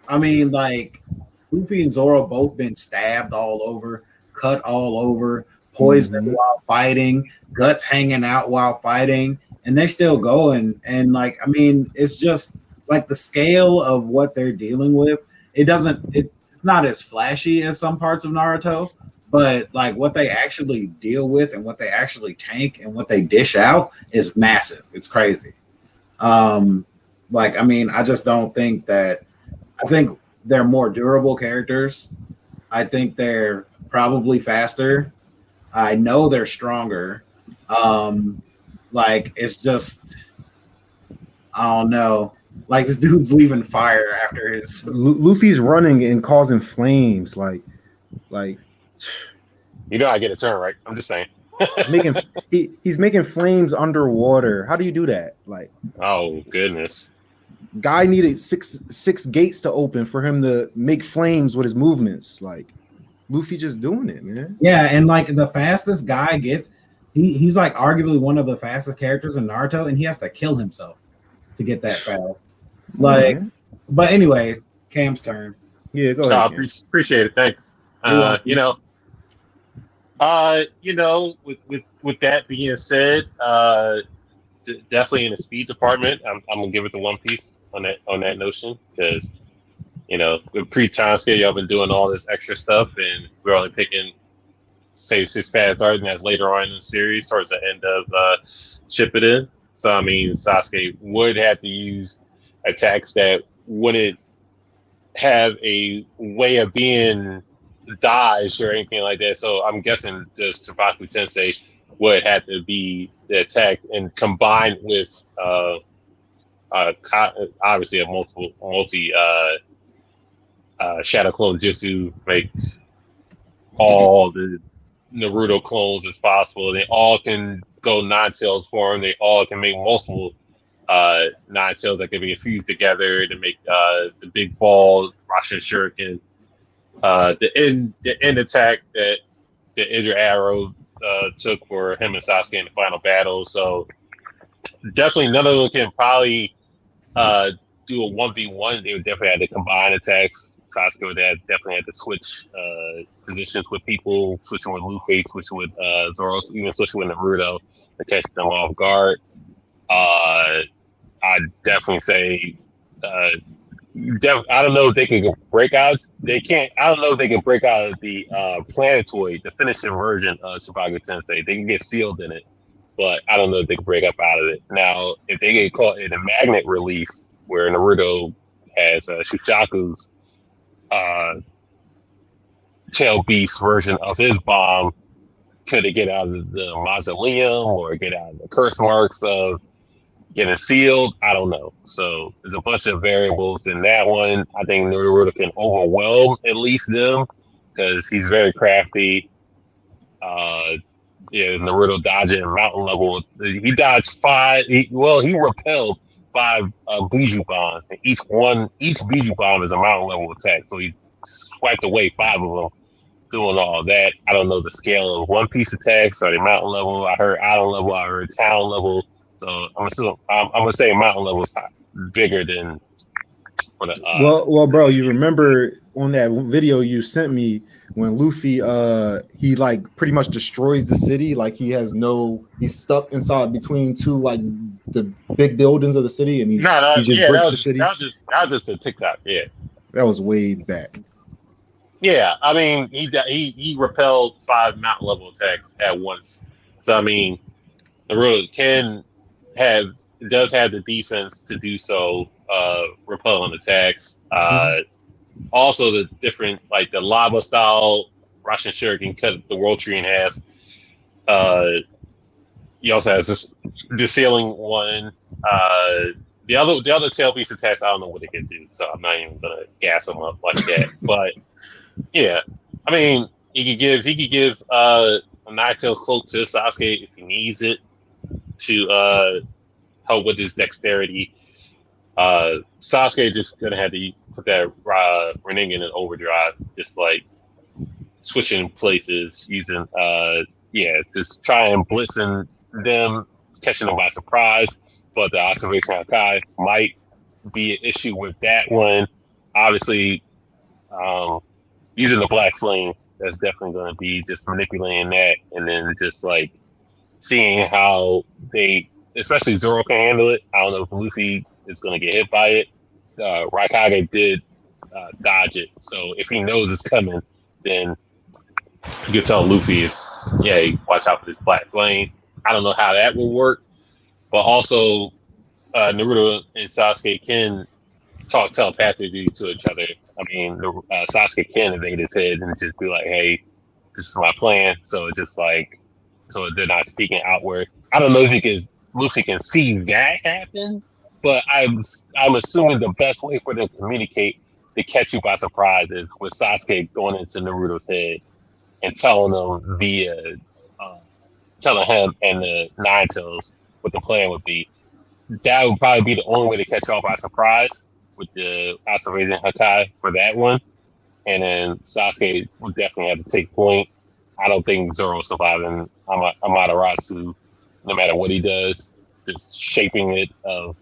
I mean like Luffy and Zoro both been stabbed all over, cut all over, poisoned while fighting, guts hanging out while fighting, and they still going. And like I mean, it's just like the scale of what they're dealing with. It's not as flashy as some parts of Naruto, but like what they actually deal with and what they actually tank and what they dish out is massive. It's crazy. Like I mean, I just don't think that. I think they're more durable characters. I think they're probably faster. I know they're stronger. Like it's just I don't know. Like this dude's leaving fire after his Luffy's running and causing flames. Like you know I get a turn, right? I'm just saying. he's making flames underwater. How do you do that? Like, oh goodness. Guy needed six gates to open for him to make flames with his movements. Like Luffy just doing it, man. Yeah, and like the fastest guy gets, he's like arguably one of the fastest characters in Naruto, and he has to kill himself to get that fast. Like, but anyway, Cam's turn. Yeah, go ahead. Appreciate it. Thanks. With that being said, definitely in the speed department, I'm gonna give it to One Piece on that notion, because with pre-time scale, y'all been doing all this extra stuff, and we're only picking say 6 paths art, and that's later on in the series towards the end of Shippuden. So I mean, Sasuke would have to use attacks that wouldn't have a way of being dodged or anything like that. So I'm guessing just Chubaku Tensei would have to be the attack, and combined with obviously a multi Shadow Clone Jutsu, make all the Naruto clones as possible. They all can go Nine Tails form. They all can make multiple Nine Tails that can be fused together to make the big ball Rasen Shuriken. The end attack that the injured arrow took for him and Sasuke in the final battle. So definitely none of them can probably do a 1v1. They would definitely have to combine attacks. Sasuke would definitely have to switch positions with people, switching with Luffy, switching with Zoro, even switching with Naruto to catch them off guard. I'd definitely say I don't know if they can break out. They can't. I don't know if they can break out of the planetoid, the finishing version of Chubaku Tensei. They can get sealed in it, but I don't know if they can break up out of it. Now, if they get caught in a magnet release where Naruto has Shusaku's tail beast version of his bomb, could it get out of the mausoleum or get out of the curse marks of getting sealed, I don't know. So there's a bunch of variables in that one. I think Naruto can overwhelm at least them because he's very crafty. Naruto dodging mountain level. He dodged he repelled 5 Biju bombs. Each Biju bomb is a mountain level attack. So he swiped away 5 of them, doing all that. I don't know the scale of One Piece attacks. Are they mountain level? I heard island level. I heard town level. So I'm gonna say mountain level is bigger than. Well, bro, you remember on that video you sent me when Luffy he like pretty much destroys the city, like he's stuck inside between 2 like the big buildings of the city, and he just breaks the city. That was just a TikTok. Yeah, that was way back. Yeah, I mean he repelled 5 mountain level attacks at once. So I mean, Naruto does have the defense to do so, repelling attacks. Also the different, like the lava style Russian Shuriken cut the world tree in half. He also has the ceiling one. The other tailpiece attacks, I don't know what they can do, so I'm not even gonna gas them up like that. But yeah, I mean he could give a Nine-Tail cloak to Sasuke if he needs it to help with his dexterity. Sasuke just gonna have to put that Rinnegan in overdrive, just like switching places, using just try and blitzing them, catching them by surprise. But the observation Hakai might be an issue with that one. Obviously, using the Black Flame, that's definitely going to be just manipulating that, and then just like seeing how especially Zoro can handle it. I don't know if Luffy is going to get hit by it. Raikage did dodge it, so if he knows it's coming, then you can tell Luffy watch out for this Black Flame. I don't know how that will work, but also Naruto and Sasuke can talk telepathically to each other. I mean, Sasuke can invade his head and just be like, "Hey, this is my plan." So it's just like, so they're not speaking outward. I don't know if Luffy can see that happen, but I'm assuming the best way for them to communicate to catch you by surprise is with Sasuke going into Naruto's head and telling them telling him and the Nine-Tails what the plan would be. That would probably be the only way to catch y'all by surprise with the observation Hakai for that one. And then Sasuke would definitely have to take point. I don't think Zoro's surviving Amaterasu, no matter what he does. Just shaping it of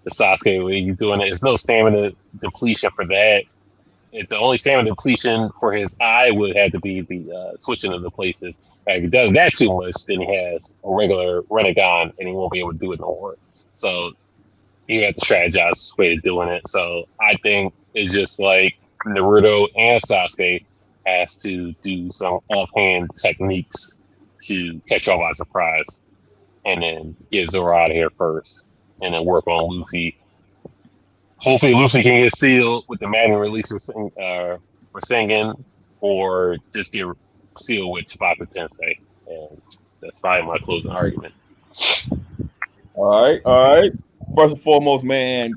the Sasuke way he's doing it. There's no stamina depletion for that. It's the only stamina depletion for his eye would have to be the switching of the places. If he does that too much, then he has a regular Rinnegan and he won't be able to do it no more. So you have to strategize way of doing it. So I think it's just like Naruto and Sasuke has to do some offhand techniques to catch y'all by surprise, and then get Zoro out of here first, and then work on Luffy. Hopefully, Luffy can get sealed with the manual release for singing, or just get sealed with Chipapa Tensei, and that's probably my closing argument. All right. First and foremost, man,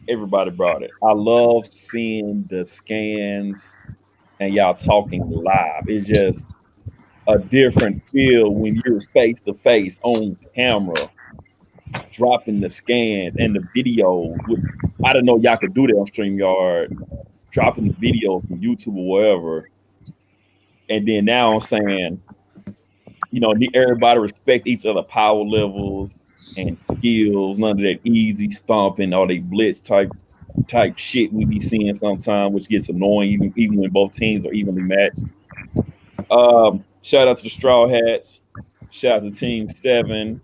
everybody brought it. I love seeing the scans and y'all talking live. It's just a different feel when you're face to face on camera, dropping the scans and the videos, which I didn't know y'all could do that on StreamYard, dropping the videos from YouTube or wherever. And then now I'm saying, everybody respect each other power levels and skills, none of that easy stomping or they blitz type shit we be seeing sometimes, which gets annoying even when both teams are evenly matched. Shout out to the Straw Hats. Shout out to Team 7.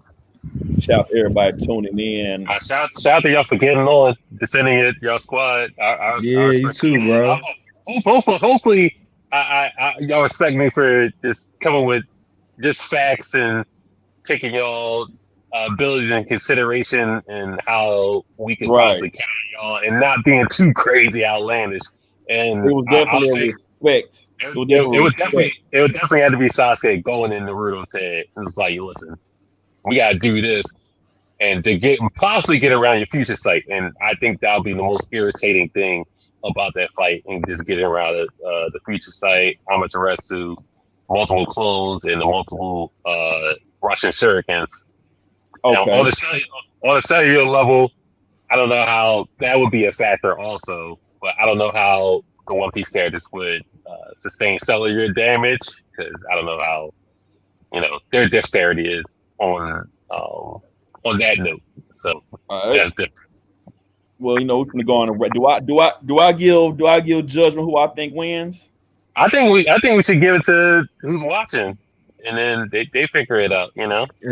Shout out to everybody tuning in. Shout out to y'all for getting on, defending y'all squad. You too, bro. Hopefully, y'all respect me for just coming with just facts and taking y'all abilities in consideration and how we can possibly counter y'all and not being too crazy outlandish. And it was definitely respect. It would definitely have to be Sasuke going in Naruto's head. It's like, listen, we gotta do this. and to possibly get around your future sight. And I think that'll be the most irritating thing about that fight, and just getting around the future sight, Amaterasu, multiple clones, and the multiple Russian shurikens. Okay. On the cellular level, I don't know how that would be a factor also, but I don't know how the One Piece characters would sustain cellular damage, because I don't know how their dexterity is on that note. So that's different. Well, we're gonna go on. Do I give judgment who I think wins? I think we should give it to who's watching, and then they figure it out. And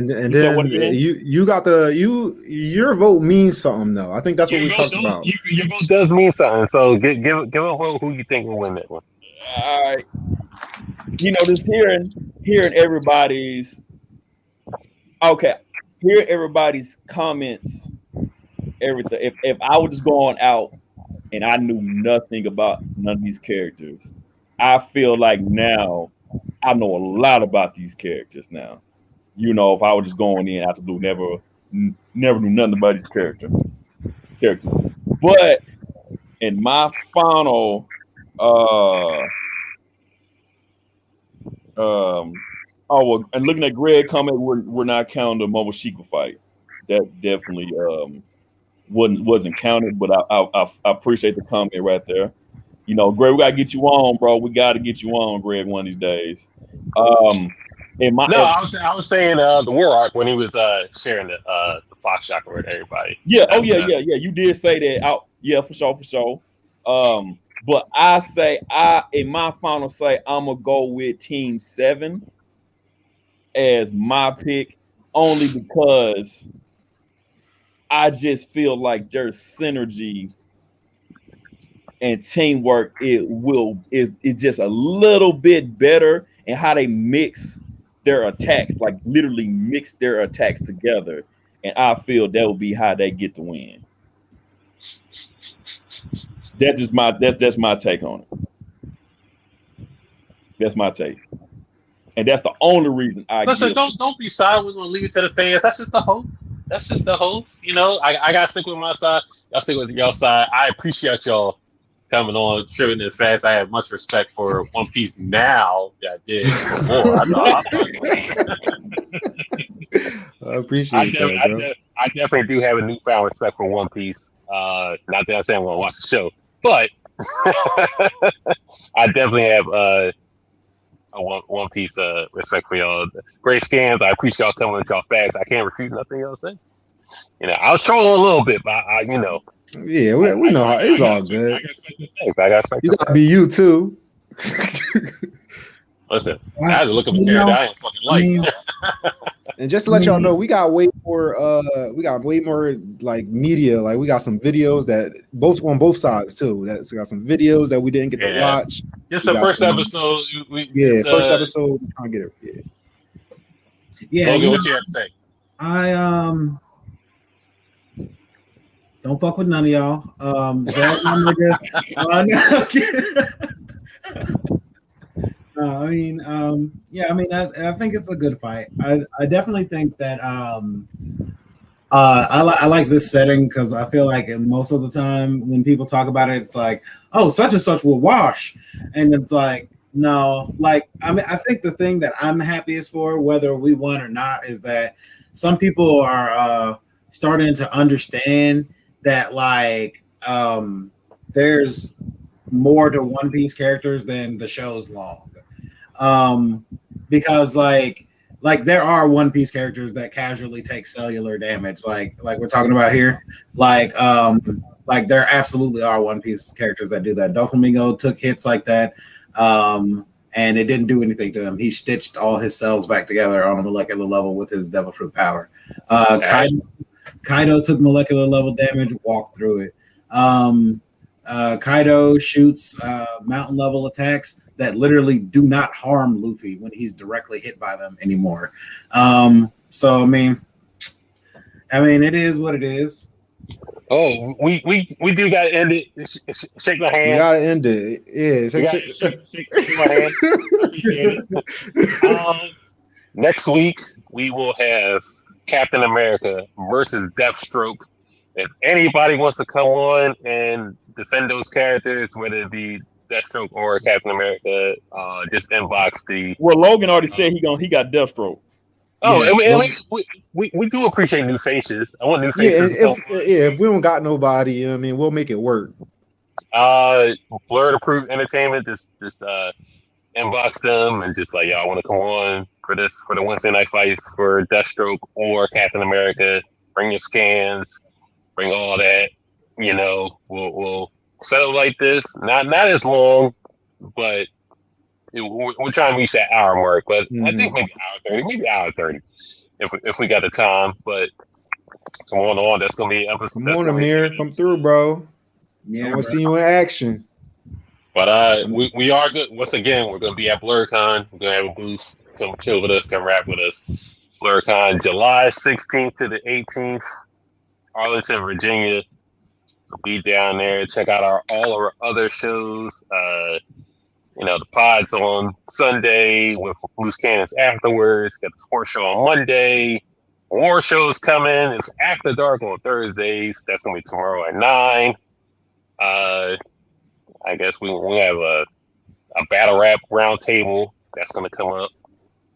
then you got your vote means something though. I think that's what we talked about. Your vote does mean something. So give a vote who you think will win that one. All right. Just hearing everybody's comments, everything. If I was just going out and I knew nothing about none of these characters, I feel like now I know a lot about these characters now. If I was just going in after blue, never knew nothing about these characters. But in my final and looking at Greg comment, we're not counting the Momoshika fight. That definitely wasn't counted, but I appreciate the comment right there. Greg, we gotta get you on, bro. We gotta get you on, Greg, one of these days. I was saying the War Arc when he was sharing the Fox chakra with everybody. Yeah. Yeah. You did say that. Yeah, for sure. But in my final say, I'm gonna go with Team 7 as my pick, only because I just feel like there's synergy and teamwork. Is just a little bit better in how they mix their attacks, like literally mix their attacks together, and I feel that will be how they get the win. That's my take on it. That's my take, and that's the only reason I. Listen, don't be silent. We're gonna leave it to the fans. That's just the host. I gotta stick with my side. Y'all stick with your side. I appreciate y'all coming on, tripping this fast. I have much respect for One Piece now that I did before. I appreciate that, bro. I definitely do have a newfound respect for One Piece. Not that I'm saying I'm gonna watch the show, but I definitely have a One Piece respect for y'all. Great scans. I appreciate y'all coming with y'all facts. I can't refute nothing y'all say. I was trolling a little bit, but yeah, we know how it's all good. I got you gotta be you too. Listen, I had to look up a character I ain't fucking like. And just to let y'all know, we got way more like media. Like we got some videos that on both sides too. That's got some videos that we didn't get to watch. Just the first episode. First episode. We're trying to get it. Yeah. Logan, what you have to say? I don't fuck with none of y'all. I think it's a good fight. I definitely think that I like this setting because I feel like most of the time when people talk about it, it's like, oh, such and such will wash, and it's like, no, like I think the thing that I'm happiest for, whether we won or not, is that some people are starting to understand that like there's more to One Piece characters than the show's long. Because like there are One Piece characters that casually take cellular damage, like we're talking about here. Like there absolutely are One Piece characters that do that. Doflamingo took hits like that, and it didn't do anything to him. He stitched all his cells back together on a molecular level with his Devil Fruit power. Kaido took molecular level damage, walked through it. Kaido shoots mountain level attacks that literally do not harm Luffy when he's directly hit by them anymore. So I mean, it is what it is. Oh, we do gotta end it. Shake my hand. We gotta end it. Yeah, shake my hand. Appreciate it. Next week we will have Captain America versus Deathstroke. If anybody wants to come on and defend those characters, whether it be Deathstroke or Captain America, just inbox the. Well, Logan already said he got Deathstroke. Oh, Yeah, I mean, we do appreciate new faces. I want new Yeah, faces. if we don't got nobody, you know what I mean, we'll make it work. Blurred Approved Entertainment, just inbox them and just like, y'all want to come on for the Wednesday night fights for Deathstroke or Captain America. Bring your scans, bring all that. You know, we'll set up like this. Not as long, but we're trying to reach that hour mark. But I think maybe hour 30, if we got the time. But come on, that's gonna be episode. Come on, Amir, come through, bro. yeah. I want to see you in action. But we are good. Once again, we're gonna be at BlurCon. We're gonna have a booth. Come chill with us. Come rap with us. BlurCon, July 16th to the 18th, Arlington, Virginia. Be down there. Check out all our other shows. You know, the pod's on Sunday with Loose Cannons afterwards. Got the sports show on Monday. War show's coming. It's After Dark on Thursdays. That's gonna be tomorrow at 9. I guess we have a battle rap round table that's gonna come up.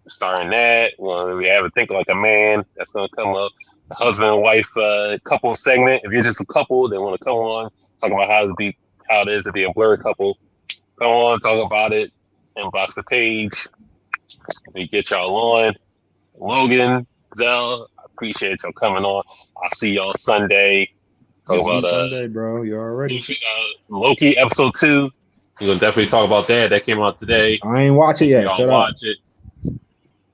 Starring that, we have a Think Like a Man that's gonna come up. The husband and wife couple segment. If you're just a couple, they want to come on, talk about how it is to be a blurred couple. Come on, talk about it. Inbox the page. We get y'all on. Logan, Zell, I appreciate y'all coming on. I'll see y'all Sunday. Talk about Sunday, bro. You already Loki episode 2. We're gonna definitely talk about that. That came out today. I ain't watch it yet. Y'all watch it.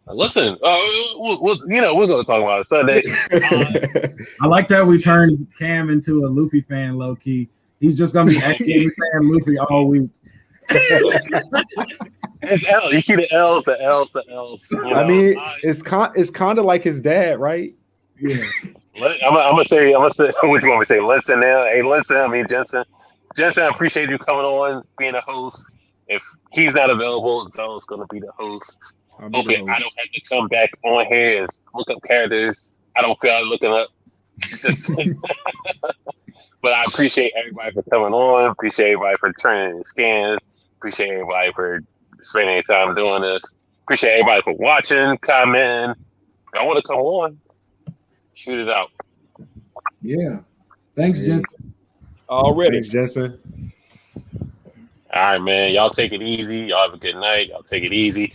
Listen, we're gonna talk about it Sunday. I like that we turned Cam into a Luffy fan, low key. He's just gonna be actively saying Luffy all week. It's L. You see the L's. You know, I mean, it's kind of like his dad, right? Yeah. I'm gonna say what you want me to say. Listen now, hey, listen. I mean, Jensen, I appreciate you coming on, being a host. If he's not available, Zoe's gonna be the host. Hopefully, I don't have to come back on here and look up characters. I don't feel like looking up. But I appreciate everybody for coming on. Appreciate everybody for turning in scans. Appreciate everybody for spending time doing this. Appreciate everybody for watching, commenting. If y'all want to come on, shoot it out. Yeah. Thanks, Jensen. Already. Thanks, Jensen. All right, man. Y'all take it easy. Y'all have a good night. Y'all take it easy.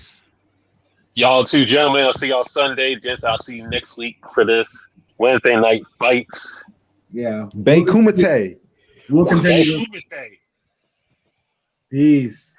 Y'all too, gentlemen. I'll see y'all Sunday. Gents, I'll see you next week for this Wednesday night fights. Yeah. BAE Kumite. We'll continue. Peace.